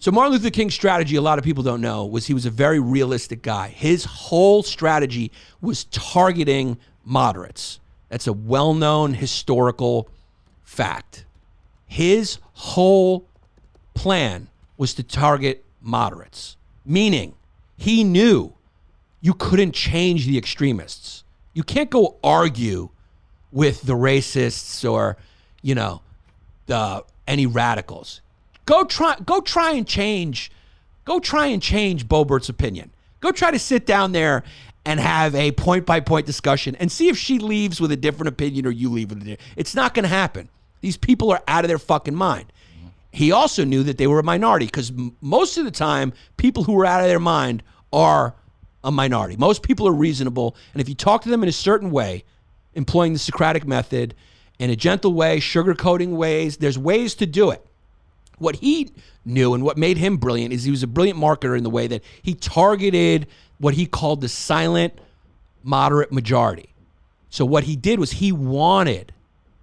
So Martin Luther King's strategy, a lot of people don't know, was he was a very realistic guy. His whole strategy was targeting moderates. That's a well-known historical fact. His whole plan was to target moderates, meaning he knew you couldn't change the extremists. You can't go argue with the racists or, you know, any radicals. Go try and change Bobert's opinion. Go try to sit down there and have a point-by-point discussion and see if she leaves with a different opinion or you leave with a different. It's not going to happen. These people are out of their fucking mind. He also knew that they were a minority because most of the time, people who are out of their mind are a minority. Most people are reasonable, and if you talk to them in a certain way, employing the Socratic method, in a gentle way, sugarcoating ways, there's ways to do it. What he knew and what made him brilliant is he was a brilliant marketer in the way that he targeted what he called the silent moderate majority. So what he did was he wanted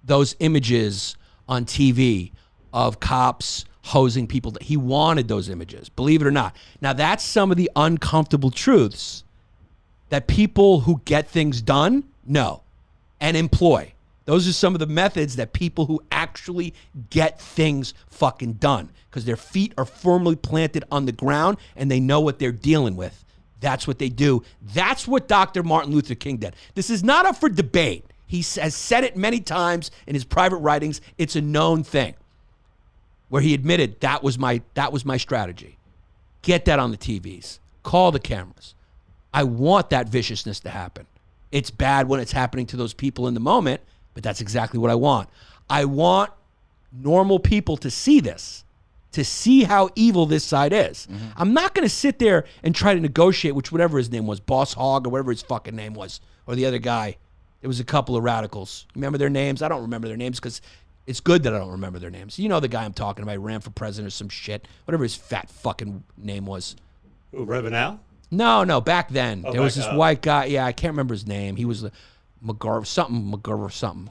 those images on TV of cops hosing people. He wanted those images, believe it or not. Now, that's some of the uncomfortable truths that people who get things done know and employ. Those are some of the methods that people who actually get things fucking done because their feet are firmly planted on the ground and they know what they're dealing with. That's what they do. That's what Dr. Martin Luther King did. This is not up for debate. He has said it many times in his private writings. It's a known thing where he admitted that was my strategy. Get that on the TVs. Call the cameras. I want that viciousness to happen. It's bad when it's happening to those people in the moment, but that's exactly what I want. I want normal people to see this, to see how evil this side is. Mm-hmm. I'm not going to sit there and try to negotiate with whatever his name was, Boss Hogg or whatever his fucking name was, or the other guy. There was a couple of radicals. Remember their names? I don't remember their names because it's good that I don't remember their names. You know the guy I'm talking about. He ran for president or some shit. Whatever his fat fucking name was. Who, Reverend Al? No. Back then. Oh, there was this white guy. Yeah, I can't remember his name. He was McGarv something.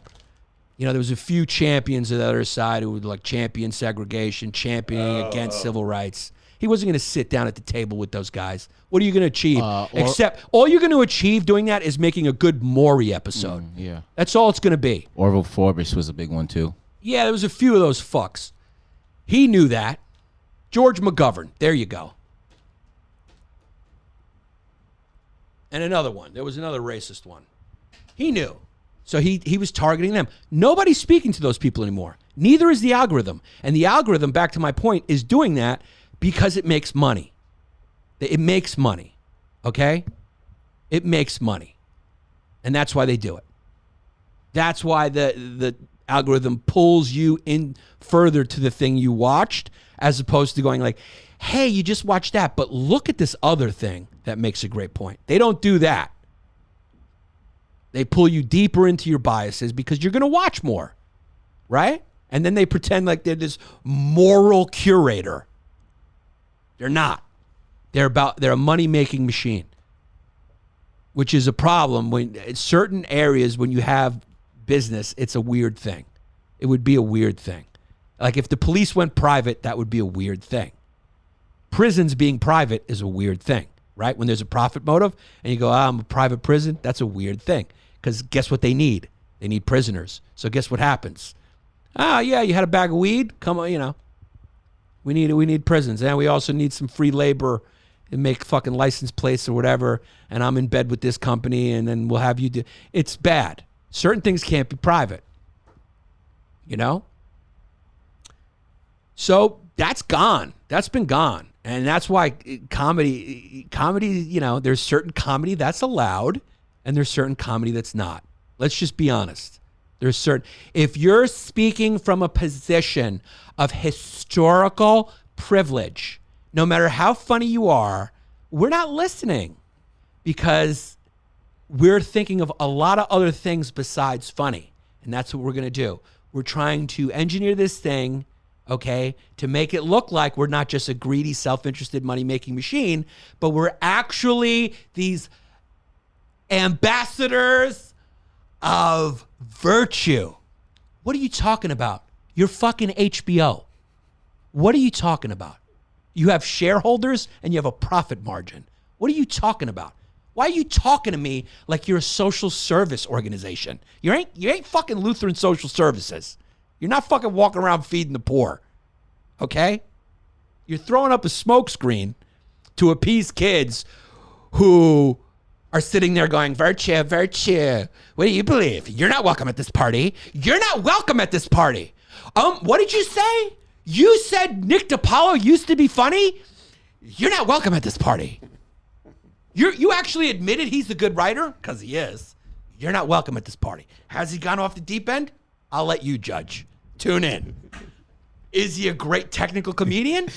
You know, there was a few champions of the other side who would like champion segregation, championing against civil rights. He wasn't going to sit down at the table with those guys. What are you going to achieve? Except all you're going to achieve doing that is making a good Maury episode. Yeah. That's all it's going to be. Orville Forbes was a big one, too. Yeah, there was a few of those fucks. He knew that. George McGovern. There you go. And another one. There was another racist one. He knew. So he was targeting them. Nobody's speaking to those people anymore. Neither is the algorithm. And the algorithm, back to my point, is doing that because it makes money. It makes money. Okay? It makes money. And that's why they do it. That's why the algorithm pulls you in further to the thing you watched, as opposed to going like, hey, you just watched that, but look at this other thing that makes a great point. They don't do that. They pull you deeper into your biases because you're going to watch more, right? And then they pretend like they're this moral curator. They're not. They're a money-making machine, which is a problem when in certain areas when you have business, it's a weird thing. It would be a weird thing. Like if the police went private, that would be a weird thing. Prisons being private is a weird thing, right? When there's a profit motive and you go, I'm a private prison, that's a weird thing. Because guess what they need? They need prisoners. So guess what happens? Yeah, you had a bag of weed? Come on, we need prisons. And we also need some free labor and make fucking license plates or whatever. And I'm in bed with this company and then we'll have you do. It's bad. Certain things can't be private. So that's gone. That's been gone. And that's why comedy, there's certain comedy that's allowed and there's certain comedy that's not. Let's just be honest. There's certain, if you're speaking from a position of historical privilege, no matter how funny you are, we're not listening because we're thinking of a lot of other things besides funny. And that's what we're going to do. We're trying to engineer this thing, okay, to make it look like we're not just a greedy, self-interested, money-making machine, but we're actually these ambassadors of virtue. What are you talking about? You're fucking HBO. What are you talking about? You have shareholders and you have a profit margin. What are you talking about? Why are you talking to me like you're a social service organization? You ain't fucking Lutheran Social Services. You're not fucking walking around feeding the poor. Okay? You're throwing up a smokescreen to appease kids who are sitting there going, virtue, virtue. What do you believe? You're not welcome at this party. You're not welcome at this party. What did you say? You said Nick DiPaolo used to be funny? You're not welcome at this party. You actually admitted he's a good writer? Because he is. You're not welcome at this party. Has he gone off the deep end? I'll let you judge. Tune in. Is he a great technical comedian?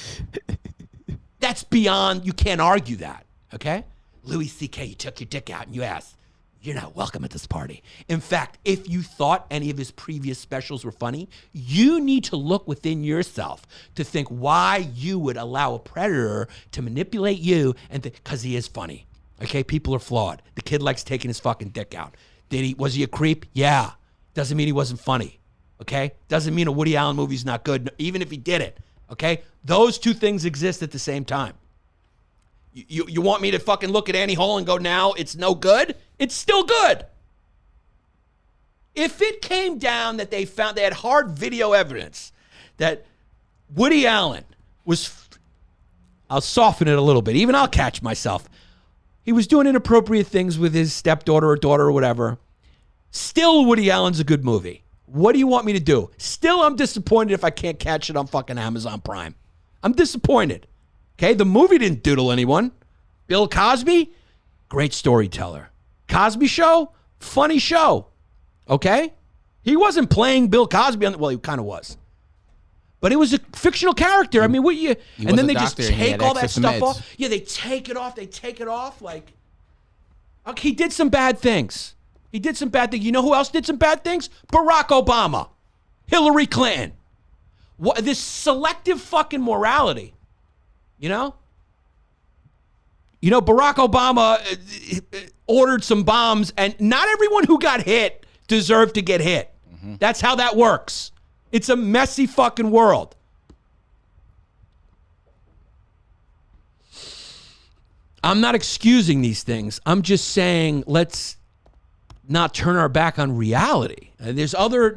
That's beyond, you can't argue that, okay? Louis C.K., you took your dick out and you asked, you're not welcome at this party. In fact, if you thought any of his previous specials were funny, you need to look within yourself to think why you would allow a predator to manipulate you and because he is funny. Okay, people are flawed. The kid likes taking his fucking dick out. Was he a creep? Yeah. Doesn't mean he wasn't funny. Okay? Doesn't mean a Woody Allen movie's not good, even if he did it. Okay? Those two things exist at the same time. You want me to fucking look at Annie Hall and go, now it's no good? It's still good. If it came down that they had hard video evidence that Woody Allen was, I'll soften it a little bit. Even I'll catch myself. He was doing inappropriate things with his stepdaughter or daughter or whatever. Still, Woody Allen's a good movie. What do you want me to do? Still, I'm disappointed if I can't catch it on fucking Amazon Prime. I'm disappointed. Okay, the movie didn't doodle anyone. Bill Cosby, great storyteller. Cosby Show, funny show. Okay? He wasn't playing Bill Cosby. Well, he kind of was. But it was a fictional character. I mean, and then they just take all that stuff off. Yeah, they take it off. Like, okay, he did some bad things. You know who else did some bad things? Barack Obama. Hillary Clinton. This selective fucking morality. Barack Obama ordered some bombs, and not everyone who got hit deserved to get hit. Mm-hmm. That's how that works. It's a messy fucking world. I'm not excusing these things. I'm just saying let's not turn our back on reality. There's other,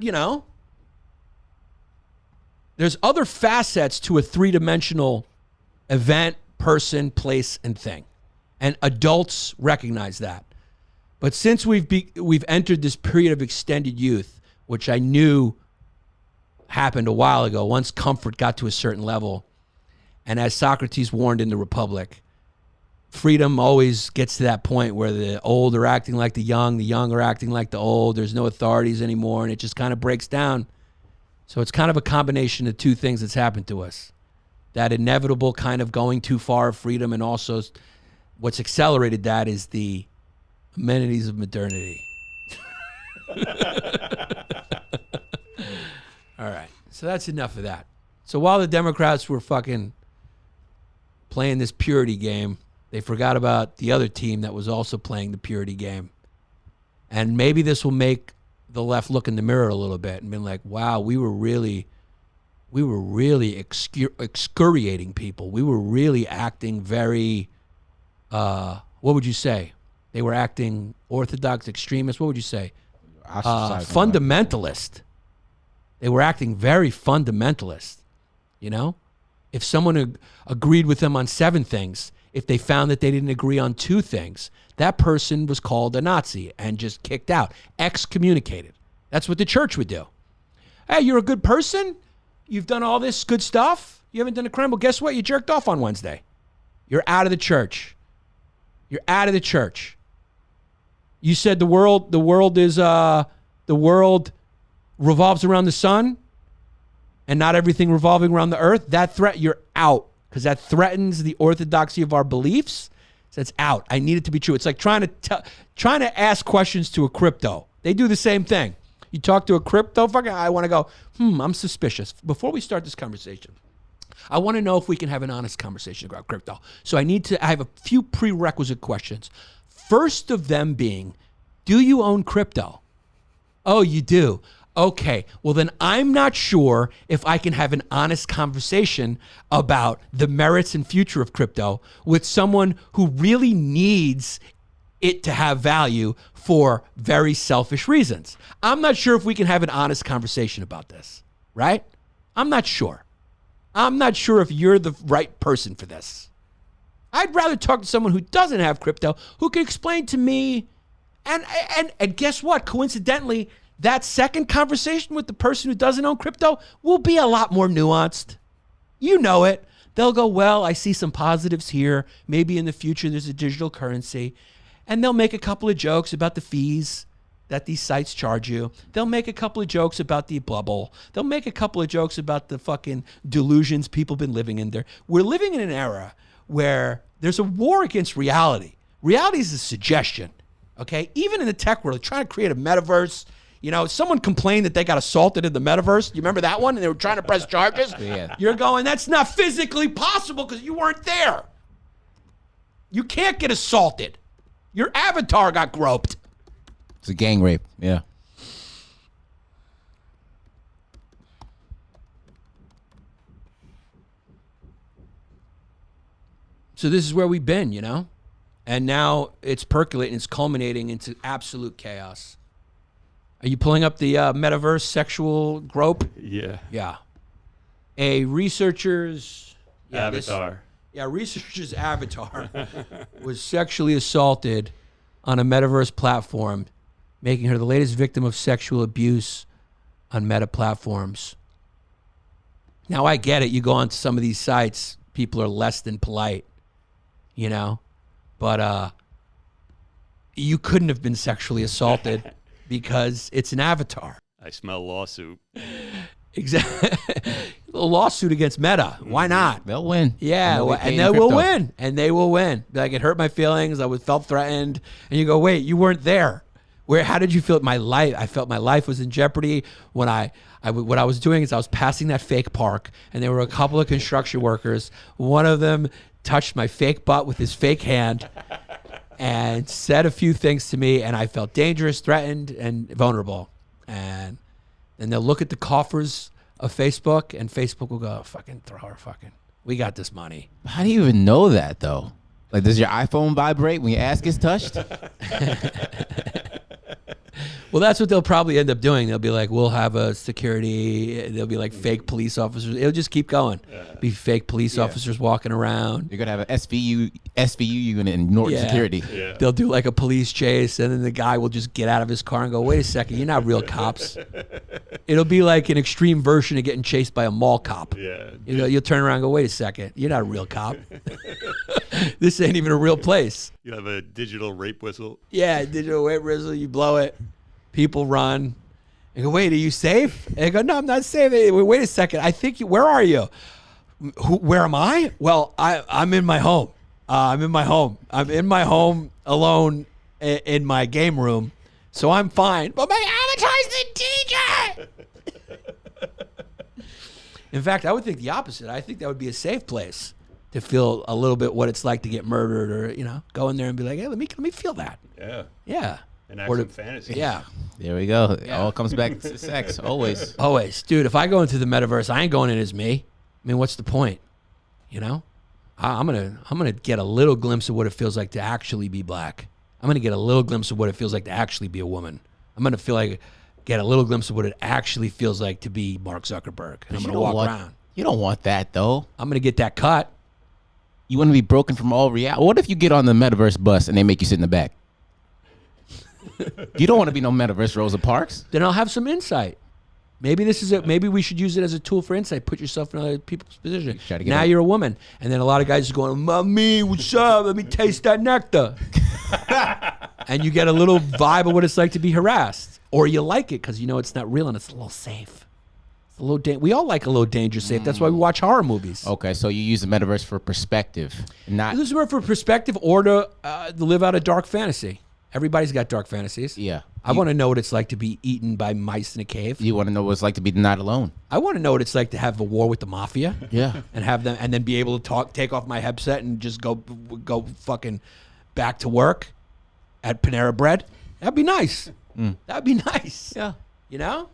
there's other facets to a three-dimensional event, person, place, and thing. And adults recognize that. But since we've entered this period of extended youth, which I knew happened a while ago, once comfort got to a certain level, and as Socrates warned in the Republic, freedom always gets to that point where the old are acting like the young are acting like the old. There's no authorities anymore, and it just kind of breaks down. So it's kind of a combination of two things that's happened to us. That inevitable kind of going too far of freedom, and also what's accelerated that is the amenities of modernity. All right. So that's enough of that. So while the Democrats were fucking playing this purity game, they forgot about the other team that was also playing the purity game. And maybe this will make the left look in the mirror a little bit and be like, wow, we were really excoriating people. We were really acting very, what would you say? They were acting orthodox extremist. What would you say? Fundamentalist. They were acting very fundamentalist. You know, if someone agreed with them on 7 things, if they found that they didn't agree on 2 things, that person was called a Nazi and just kicked out, excommunicated. That's what the church would do. Hey, you're a good person. You've done all this good stuff. You haven't done a crime. Well, guess what? You jerked off on Wednesday. You're out of the church. You're out of the church. You said the world revolves around the sun and not everything revolving around the earth. That threat, you're out, because that threatens the orthodoxy of our beliefs. So it's out. I need it to be true. It's like trying to ask questions to a crypto. They do the same thing. You talk to a crypto fucker, I want to go, I'm suspicious. Before we start this conversation, I want to know if we can have an honest conversation about crypto. So I have a few prerequisite questions. First of them being, do you own crypto? Oh, you do. Okay, well then I'm not sure if I can have an honest conversation about the merits and future of crypto with someone who really needs it to have value for very selfish reasons. I'm not sure if we can have an honest conversation about this, right? I'm not sure. I'm not sure if you're the right person for this. I'd rather talk to someone who doesn't have crypto, who can explain to me, and guess what? Coincidentally, that second conversation with the person who doesn't own crypto will be a lot more nuanced. You know it. They'll go, well, I see some positives here. Maybe in the future there's a digital currency. And they'll make a couple of jokes about the fees that these sites charge you. They'll make a couple of jokes about the bubble. They'll make a couple of jokes about the fucking delusions people have been living in there. We're living in an era where there's a war against reality. Reality is a suggestion, okay? Even in the tech world, trying to create a metaverse. You know, someone complained that they got assaulted in the metaverse. You remember that one? And they were trying to press charges? Yeah. You're going, that's not physically possible because you weren't there. You can't get assaulted. Your avatar got groped. It's a gang rape. Yeah. So this is where we've been, you know? And now it's percolating, it's culminating into absolute chaos. Are you pulling up the metaverse sexual grope? Yeah. Yeah. A researcher's Avatar. researcher's avatar was sexually assaulted on a metaverse platform, making her the latest victim of sexual abuse on meta platforms. Now I get it. You go onto some of these sites, people are less than polite, you know, but you couldn't have been sexually assaulted because it's an avatar. I smell lawsuit. Exactly. A lawsuit against Meta. Why not? They'll win. Yeah, and they will win. And they will win. Like, it hurt my feelings. I felt threatened. And you go, wait, you weren't there. How did you feel? My life. I felt my life was in jeopardy when what I was doing is I was passing that fake park, and there were a couple of construction workers. One of them touched my fake butt with his fake hand and said a few things to me, and I felt dangerous, threatened, and vulnerable. And then they'll look at the coffers of Facebook, and Facebook will go, fucking throw her, fucking, we got this money. How do you even know that, though? Like, does your iPhone vibrate when your ass gets touched? Well, that's what they'll probably end up doing. They'll be like, we'll have a security. They'll be like fake police officers. It'll just keep going. Be fake police officers walking around. You're going to have an SVU unit in Norton Security. Yeah. They'll do like a police chase, and then the guy will just get out of his car and go, wait a second, you're not real cops. It'll be like an extreme version of getting chased by a mall cop. Yeah. You'll turn around and go, wait a second, you're not a real cop. This ain't even a real place. You have a digital rape whistle. Yeah, digital rape whistle. You blow it. People run. I go, wait, are you safe? And I go, no, I'm not safe. Wait a second. I think you. Where are you? Where am I? Well, I'm in my home. I'm in my home. I'm in my home alone in my game room, so I'm fine. But my avatar's the teacher. In fact, I would think the opposite. I think that would be a safe place to feel a little bit what it's like to get murdered, or go in there and be like, hey, let me feel that. Yeah. Yeah. An action fantasy. Yeah. There we go. It all comes back to sex, always. Always. Dude, if I go into the metaverse, I ain't going in as me. I mean, what's the point? I'm gonna get a little glimpse of what it feels like to actually be black. I'm gonna get a little glimpse of what it feels like to actually be a woman. I'm gonna get a little glimpse of what it actually feels like to be Mark Zuckerberg. And I'm gonna walk around. You don't want that, though. I'm gonna get that cut. You want to be broken from all reality. What if you get on the metaverse bus and they make you sit in the back? You don't want to be no metaverse Rosa Parks. Then I'll have some insight. Maybe maybe we should use it as a tool for insight. Put yourself in other people's position. Now you're a woman, and then a lot of guys are going, "Mommy, what's up? Let me taste that nectar." And you get a little vibe of what it's like to be harassed, or you like it because it's not real and it's a little safe. It's a little. We all like a little danger safe. That's why we watch horror movies. Okay, so you use the metaverse for perspective, not. You use it for perspective, or to live out a dark fantasy. Everybody's got dark fantasies. Yeah. I want to know what it's like to be eaten by mice in a cave. You want to know what it's like to be not alone. I want to know what it's like to have a war with the mafia. Yeah. And have them, and then be able to take off my headset and just go fucking back to work at Panera Bread. That'd be nice. That'd be nice. Yeah.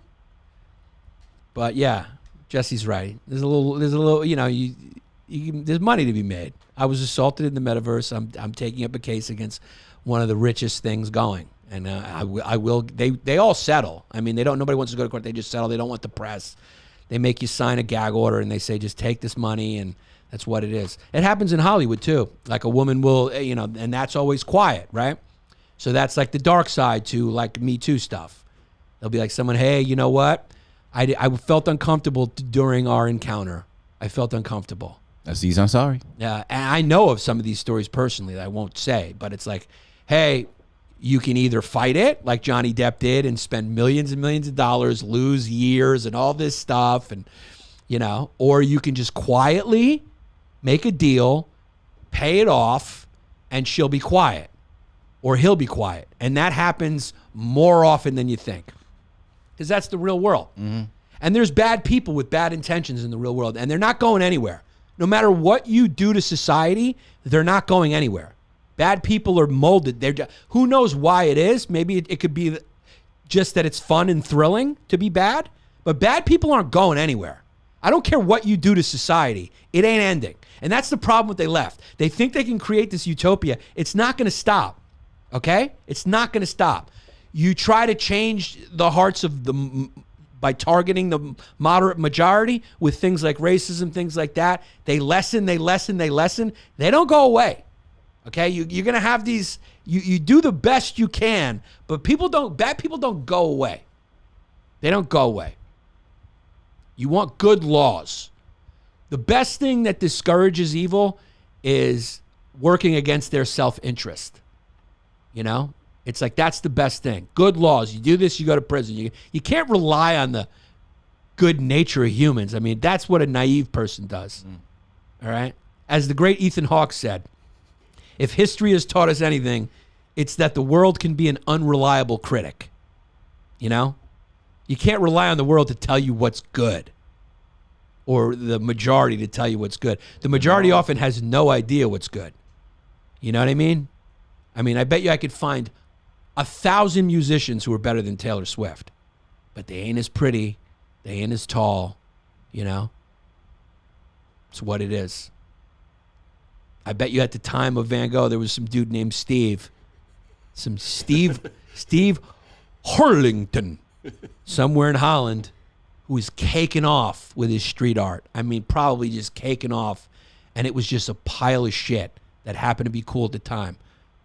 But yeah, Jesse's right. There's a little. There's money to be made. I was assaulted in the metaverse. I'm taking up a case against one of the richest things going. And I will. They all settle. I mean, nobody wants to go to court. They just settle. They don't want the press. They make you sign a gag order, and they say just take this money, and that's what it is. It happens in Hollywood too. Like a woman will, and that's always quiet, right? So that's like the dark side to like Me Too stuff. They'll be like someone, hey, you know what? I felt uncomfortable during our encounter. I felt uncomfortable. Aziz, I'm sorry. Yeah, and I know of some of these stories personally that I won't say, but it's like, hey, you can either fight it like Johnny Depp did and spend millions and millions of dollars, lose years and all this stuff, and or you can just quietly make a deal, pay it off, and she'll be quiet, or he'll be quiet, and that happens more often than you think, because that's the real world. Mm-hmm. And there's bad people with bad intentions in the real world, and they're not going anywhere. No matter what you do to society, they're not going anywhere. Bad people are molded. Who knows why it is? Maybe it could be just that it's fun and thrilling to be bad. But bad people aren't going anywhere. I don't care what you do to society. It ain't ending. And that's the problem with they left. They think they can create this utopia. It's not going to stop. Okay? It's not going to stop. You try to change the hearts of by targeting the moderate majority with things like racism, things like that. They lessen. They don't go away. Okay, you're gonna have these. You do the best you can, but bad people don't go away. They don't go away. You want good laws. The best thing that discourages evil is working against their self-interest. It's like that's the best thing. Good laws. You do this, you go to prison. You can't rely on the good nature of humans. I mean, that's what a naive person does. All right, as the great Ethan Hawke said. If history has taught us anything, it's that the world can be an unreliable critic. You can't rely on the world to tell you what's good, or the majority to tell you what's good. The majority often has no idea what's good. You know what I mean? I bet you I could find 1,000 musicians who are better than Taylor Swift, but they ain't as pretty, they ain't as tall. It's what it is. I bet you at the time of Van Gogh, there was some dude named Steve Hurlington, somewhere in Holland, who was caking off with his street art. Probably just caking off, and it was just a pile of shit that happened to be cool at the time.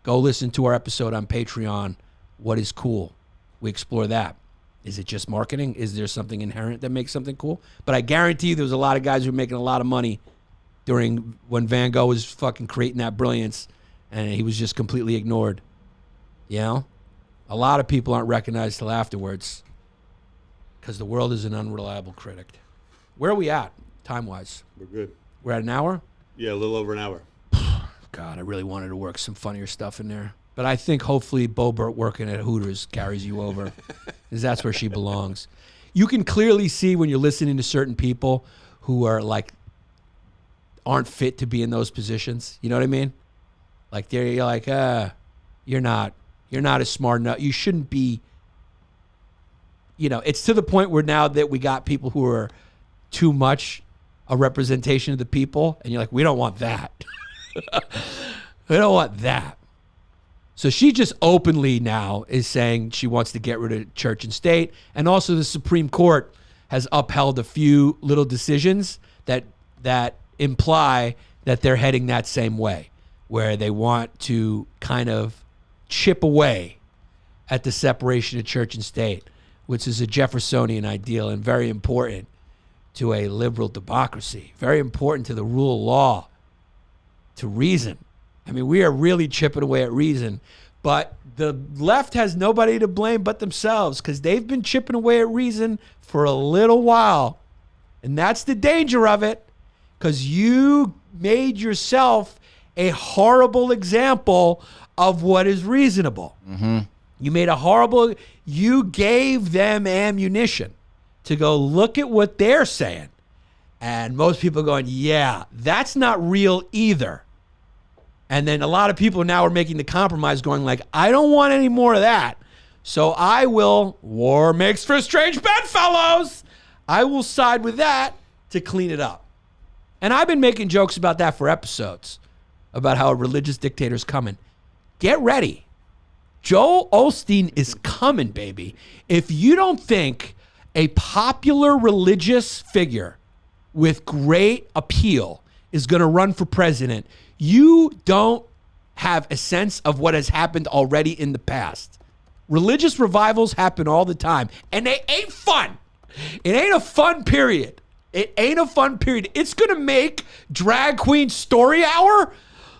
Go listen to our episode on Patreon, What is Cool? We explore that. Is it just marketing? Is there something inherent that makes something cool? But I guarantee you there was a lot of guys who were making a lot of money during when Van Gogh was fucking creating that brilliance, and he was just completely ignored. You know? A lot of people aren't recognized till afterwards because the world is an unreliable critic. Where are we at, time-wise? We're good. We're at an hour? Yeah, a little over an hour. God, I really wanted to work some funnier stuff in there. But I think hopefully Bobert working at Hooters carries you over because that's where she belongs. You can clearly see when you're listening to certain people who are like, aren't fit to be in those positions. You know what I mean? Like you're like, you're not as smart enough. You shouldn't be, you know, it's to the point where now that we got people who are too much a representation of the people, and you're like, we don't want that. We don't want that. So she just openly now is saying she wants to get rid of church and state. And also the Supreme Court has upheld a few little decisions that imply that they're heading that same way, where they want to kind of chip away at the separation of church and state, which is a Jeffersonian ideal and very important to a liberal democracy, very important to the rule of law, to reason. I mean, we are really chipping away at reason, but the left has nobody to blame but themselves because they've been chipping away at reason for a little while. And that's the danger of it, because you made yourself a horrible example of what is reasonable. Mm-hmm. You gave them ammunition to go look at what they're saying. And most people are going, yeah, that's not real either. And then a lot of people now are making the compromise going like, I don't want any more of that. So I will, war makes for a strange bedfellows. I will side with that to clean it up. And I've been making jokes about that for episodes, about how a religious dictator's coming. Get ready. Joel Osteen is coming, baby. If you don't think a popular religious figure with great appeal is going to run for president, you don't have a sense of what has happened already in the past. Religious revivals happen all the time, and they ain't fun. It ain't a fun period. It ain't a fun period. It's going to make Drag Queen Story Hour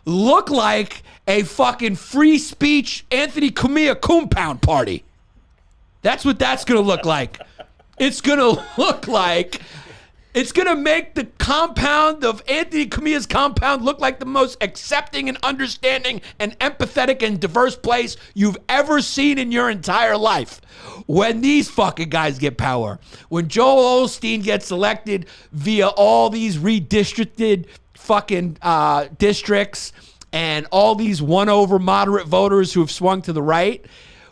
look like a fucking free speech Anthony Cumia compound party. That's what that's going to look like. It's going to look like, it's going to make the compound of Anthony Cumia's compound look like the most accepting and understanding and empathetic and diverse place you've ever seen in your entire life. When these fucking guys get power, when Joel Osteen gets elected via all these redistricted fucking districts and all these won-over moderate voters who have swung to the right,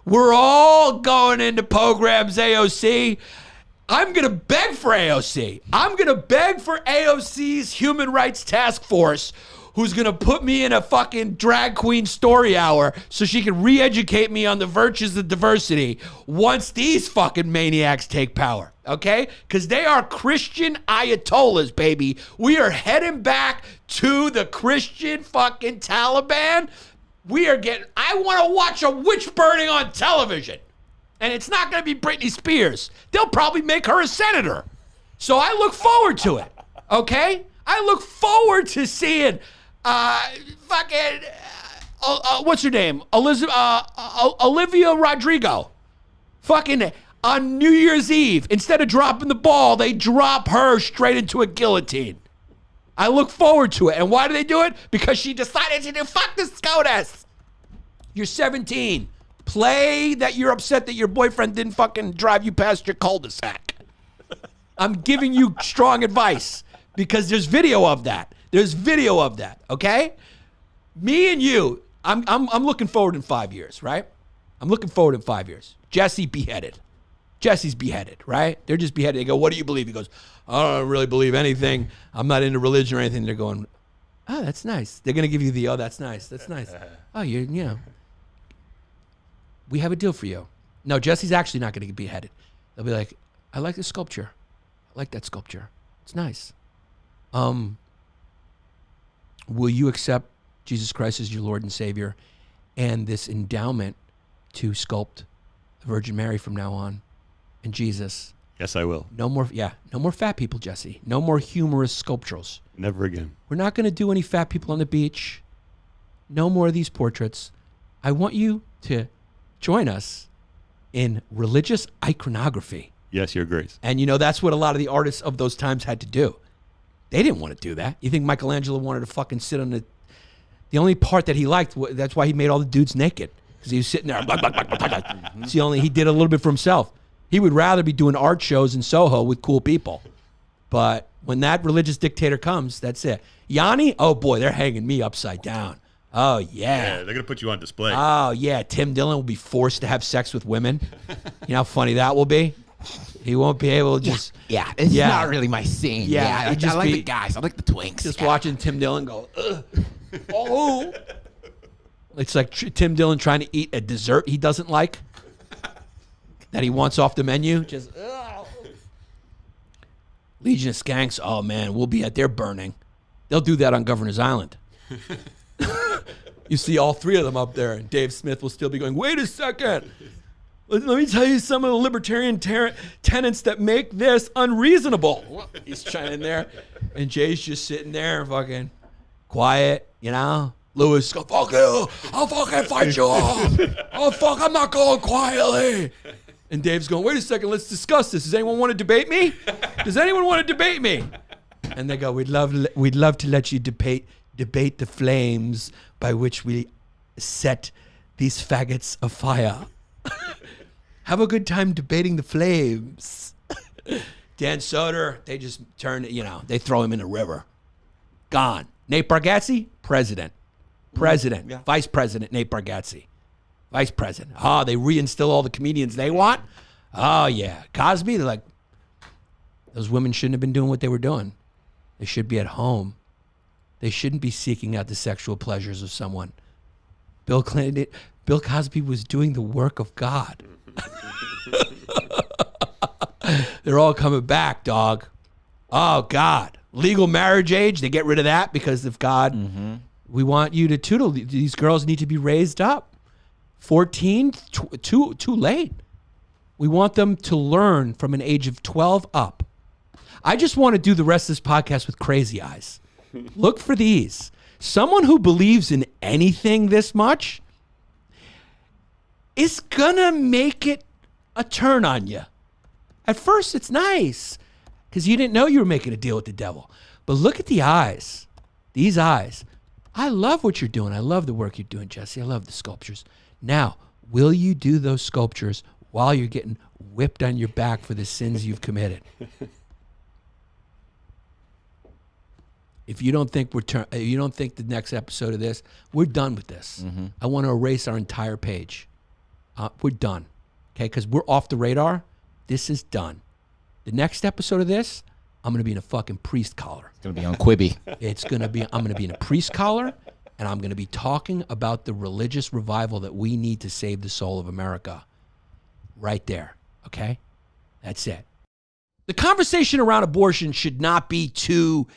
we're all going into programs AOC. I'm going to beg for AOC. I'm going to beg for AOC's Human Rights Task Force, who's going to put me in a fucking Drag Queen Story Hour so she can re-educate me on the virtues of diversity once these fucking maniacs take power, okay? Because they are Christian Ayatollahs, baby. We are heading back to the Christian fucking Taliban. I want to watch a witch burning on television. And it's not going to be Britney Spears. They'll probably make her a senator. So I look forward to it, okay? I look forward to seeing what's her name? Olivia Rodrigo. Fucking on New Year's Eve, instead of dropping the ball, they drop her straight into a guillotine. I look forward to it. And why do they do it? Because she decided to do fuck the SCOTUS. You're 17. Play that you're upset that your boyfriend didn't fucking drive you past your cul-de-sac. I'm giving you strong advice because there's video of that. There's video of that, okay? Me and you, I'm looking forward in 5 years, right? I'm looking forward in 5 years. Jesse beheaded. Jesse's beheaded, right? They're just beheaded. They go, what do you believe? He goes, I don't really believe anything. I'm not into religion or anything. They're going, oh, that's nice. They're going to give you the, oh, that's nice. That's nice. Oh, you know. We have a deal for you. No, Jesse's actually not going to get beheaded. They'll be like, I like this sculpture. I like that sculpture. It's nice. Will you accept Jesus Christ as your Lord and Savior and this endowment to sculpt the Virgin Mary from now on and Jesus Yes, I will. No more fat people, Jesse. No more humorous sculptures. Never again. We're not going to do any fat people on the beach. No more of these portraits. I want you to join us in religious iconography. Yes, Your Grace. And that's what a lot of the artists of those times had to do. They didn't want to do that. You think Michelangelo wanted to fucking sit on the only part that he liked, that's why he made all the dudes naked. Because he was sitting there. It's he did a little bit for himself. He would rather be doing art shows in Soho with cool people. But when that religious dictator comes, that's it. Yanni, oh boy, they're hanging me upside down. Oh, yeah. They're going to put you on display. Oh, yeah. Tim Dillon will be forced to have sex with women. You know how funny that will be? He won't be able to just... Yeah, it's not really my scene. Yeah, I like the guys. I like the twinks. Just watching Tim Dillon go, ugh. Oh. It's like Tim Dillon trying to eat a dessert he doesn't like, that he wants off the menu. Just, ugh. Legion of Skanks, oh, man, we'll be at their burning. They'll do that on Governor's Island. You see all three of them up there, and Dave Smith will still be going, wait a second. Let me tell you some of the libertarian tenets that make this unreasonable. He's trying in there, and Jay's just sitting there fucking quiet, Lewis go, fuck you, I'll fucking fight you all. Oh, fuck, I'm not going quietly. And Dave's going, wait a second, let's discuss this. Does anyone want to debate me? Does anyone want to debate me? And they go, we'd love to let you debate the flames by which we set these faggots afire. Have a good time debating the flames. Dan Soder, they just they throw him in the river. Gone. Nate Bargatze, president. Yeah. Vice President Nate Bargatze. Vice President. Oh, they reinstill all the comedians they want? Oh, yeah. Cosby, they're like, those women shouldn't have been doing what they were doing. They should be at home. They shouldn't be seeking out the sexual pleasures of someone. Bill Cosby was doing the work of God. They're all coming back, dog. Oh, God. Legal marriage age, they get rid of that because of God. We want you to tutor. These girls need to be raised up. 14, too late. We want them to learn from an age of 12 up. I just want to do the rest of this podcast with crazy eyes. Look for these. Someone who believes in anything this much is gonna make it a turn on you. At first, it's nice because you didn't know you were making a deal with the devil. But look at the eyes. These eyes. I love what you're doing. I love the work you're doing, Jesse. I love the sculptures. Now, will you do those sculptures while you're getting whipped on your back for the sins you've committed? If you don't think you don't think the next episode of this, we're done with this. I want to erase our entire page. We're done, okay? Because we're off the radar. This is done. The next episode of this, I'm gonna be in a fucking priest collar. It's gonna be on Quibi. I'm gonna be in a priest collar, and I'm gonna be talking about the religious revival that we need to save the soul of America. Right there, okay? That's it. The conversation around abortion should not be two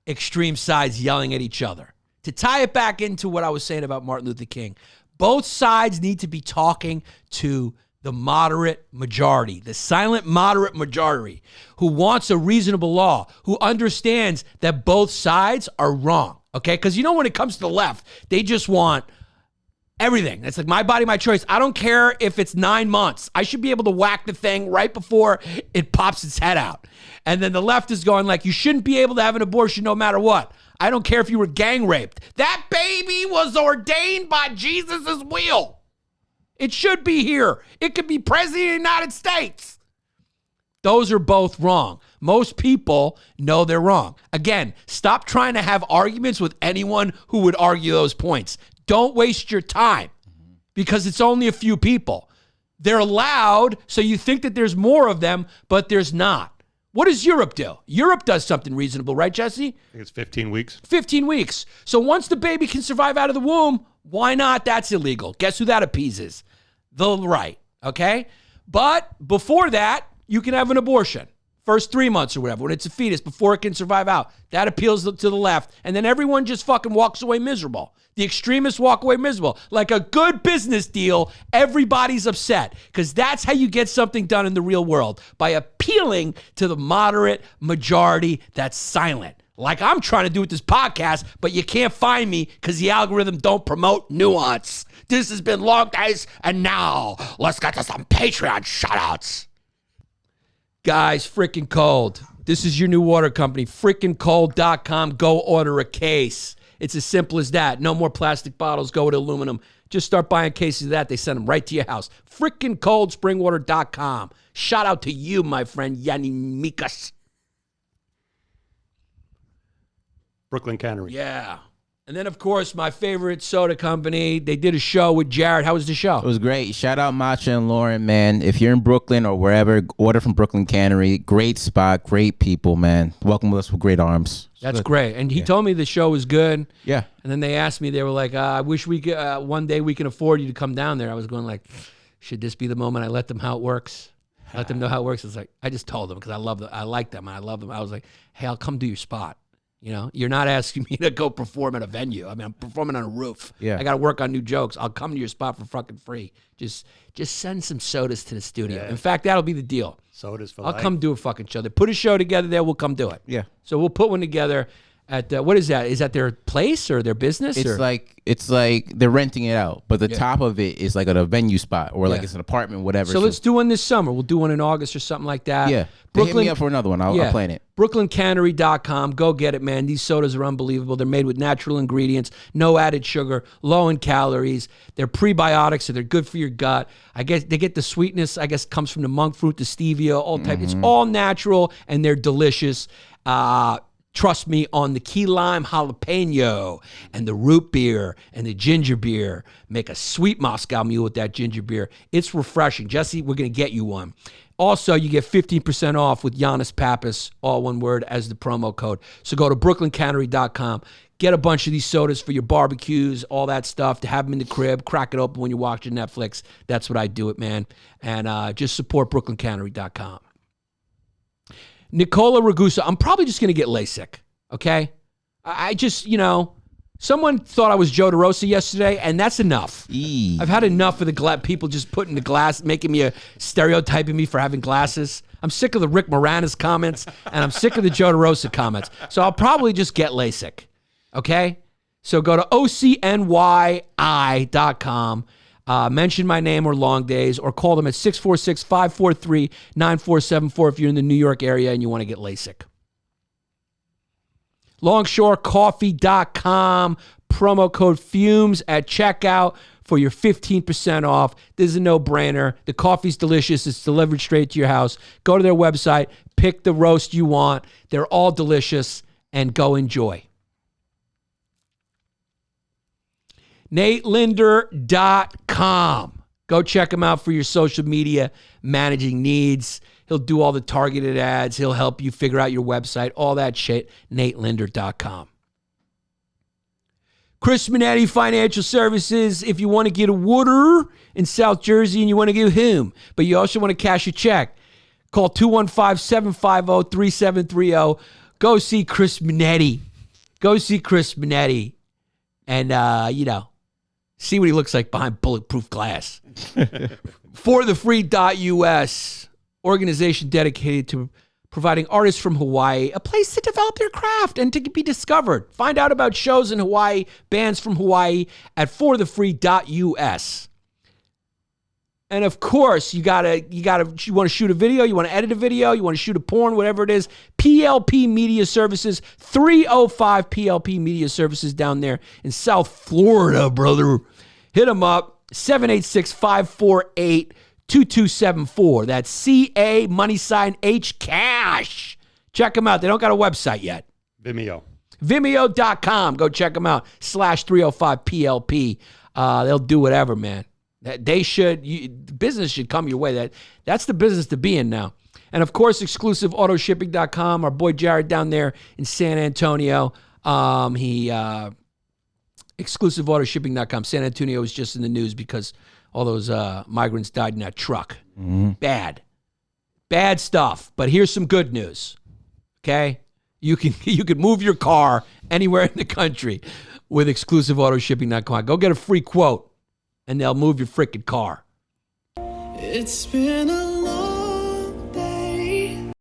extreme sides yelling at each other. To tie it back into what I was saying about Martin Luther King, both sides need to be talking to the moderate majority, the silent moderate majority who wants a reasonable law, who understands that both sides are wrong, okay? Because when it comes to the left, they just want everything. It's like my body, my choice. I don't care if it's 9 months. I should be able to whack the thing right before it pops its head out. And then the left is going like, you shouldn't be able to have an abortion no matter what. I don't care if you were gang raped. That baby was ordained by Jesus' will. It should be here. It could be president of the United States. Those are both wrong. Most people know they're wrong. Again, stop trying to have arguments with anyone who would argue those points. Don't waste your time because it's only a few people. They're loud, so you think that there's more of them, but there's not. What does Europe do? Europe does something reasonable, right, Jesse? I think it's 15 weeks. 15 weeks. So once the baby can survive out of the womb, why not? That's illegal. Guess who that appeases? The right, okay? But before that, you can have an abortion. First 3 months or whatever, when it's a fetus, before it can survive out. That appeals to the left. And then everyone just fucking walks away miserable. The extremists walk away miserable. Like a good business deal, everybody's upset. Because that's how you get something done in the real world. By a appealing to the moderate majority that's silent. Like I'm trying to do with this podcast, but you can't find me because the algorithm don't promote nuance. This has been Longdays, and now let's get to some Patreon shoutouts. Guys, freaking cold. This is your new water company, freakingcold.com. Go order a case. It's as simple as that. No more plastic bottles. Go with aluminum. Just start buying cases of that. They send them right to your house. freakingcoldspringwater.com. Shout out to you, my friend, Yanni Mikas. Brooklyn Cannery. Yeah. And then, of course, my favorite soda company. They did a show with Jared. How was the show? It was great. Shout out Matcha and Lauren, man. If you're in Brooklyn or wherever, order from Brooklyn Cannery. Great spot, great people, man. Welcome us with great arms. That's great. And he told me the show was good. Yeah. And then they asked me, they were like, I wish we could, one day we can afford you to come down there. I was going like, should this be the moment I let them how it works? Let them know how it works. It's like, I just told them because I like them and I love them. I was like, hey, I'll come do your spot. You know, you're not asking me to go perform at a venue. I mean, I'm performing on a roof. Yeah. I got to work on new jokes. I'll come to your spot for fucking free. Just send some sodas to the studio. Yeah. In fact, that'll be the deal. Sodas for I'll life. come do a fucking show. They put a show together there. We'll come do it. Yeah. So we'll put one together at what is that? Is that their place or their business? It's like they're renting it out, but the top of it is like at a venue spot or like it's an apartment, whatever. So let's do one this summer. We'll do one in August or something like that. Yeah. Hit me up for another one. I'll plan it. BrooklynCannery.com. Go get it, man. These sodas are unbelievable. They're made with natural ingredients, no added sugar, low in calories. They're prebiotics, so they're good for your gut. I guess they get the sweetness, I guess, comes from the monk fruit, the stevia, all type. It's all natural, and they're delicious. Trust me on the key lime jalapeno and the root beer and the ginger beer. Make a sweet Moscow Mule with that ginger beer. It's refreshing. Jesse, we're going to get you one. Also, you get 15% off with Yannis Pappas, all one word, as the promo code. So go to brooklyncannery.com. Get a bunch of these sodas for your barbecues, all that stuff, to have them in the crib. Crack it open when you're watching Netflix. That's what I do it, man. And just support brooklyncannery.com. Nicola Ragusa, I'm probably just going to get LASIK, okay? I just, someone thought I was Joe DeRosa yesterday, and that's enough. I've had enough of the people just putting the glass, making me stereotyping me for having glasses. I'm sick of the Rick Moranis comments, and I'm sick of the Joe DeRosa comments. So I'll probably just get LASIK, okay? So go to OCNYI.com. Mention my name or Longdays, or call them at 646-543-9474 if you're in the New York area and you want to get LASIK. LongshoreCoffee.com, promo code FUMES at checkout for your 15% off. This is a no-brainer. The coffee's delicious. It's delivered straight to your house. Go to their website, pick the roast you want. They're all delicious, and go enjoy. NateLinder.com. Go check him out for your social media managing needs. He'll do all the targeted ads. He'll help you figure out your website, all that shit. NateLinder.com. Chris Minetti Financial Services. If you want to get a water in South Jersey and you want to give him, but you also want to cash a check, call 215-750-3730. Go see Chris Minetti. Go see Chris Minetti. And, see what he looks like behind bulletproof glass. ForTheFree.us, organization dedicated to providing artists from Hawaii a place to develop their craft and to be discovered. Find out about shows in Hawaii, bands from Hawaii at ForTheFree.us. And of course, you want to shoot a video, you want to edit a video, you want to shoot a porn, whatever it is. PLP Media Services, 305 PLP Media Services down there in South Florida, brother. Hit them up, 786-548-2274. That's CA $H cash. Check them out. They don't got a website yet. Vimeo. Vimeo.com. Go check them out. /305 PLP. They'll do whatever, man. They should. Business should come your way. That's the business to be in now. And of course, exclusiveautoshipping.com. Our boy Jared down there in San Antonio. Exclusiveautoshipping.com. San Antonio was just in the news because all those migrants died in that truck. Bad stuff. But here's some good news. Okay, you can move your car anywhere in the country with exclusiveautoshipping.com. Go get a free quote, and they'll move your freaking car. It's been a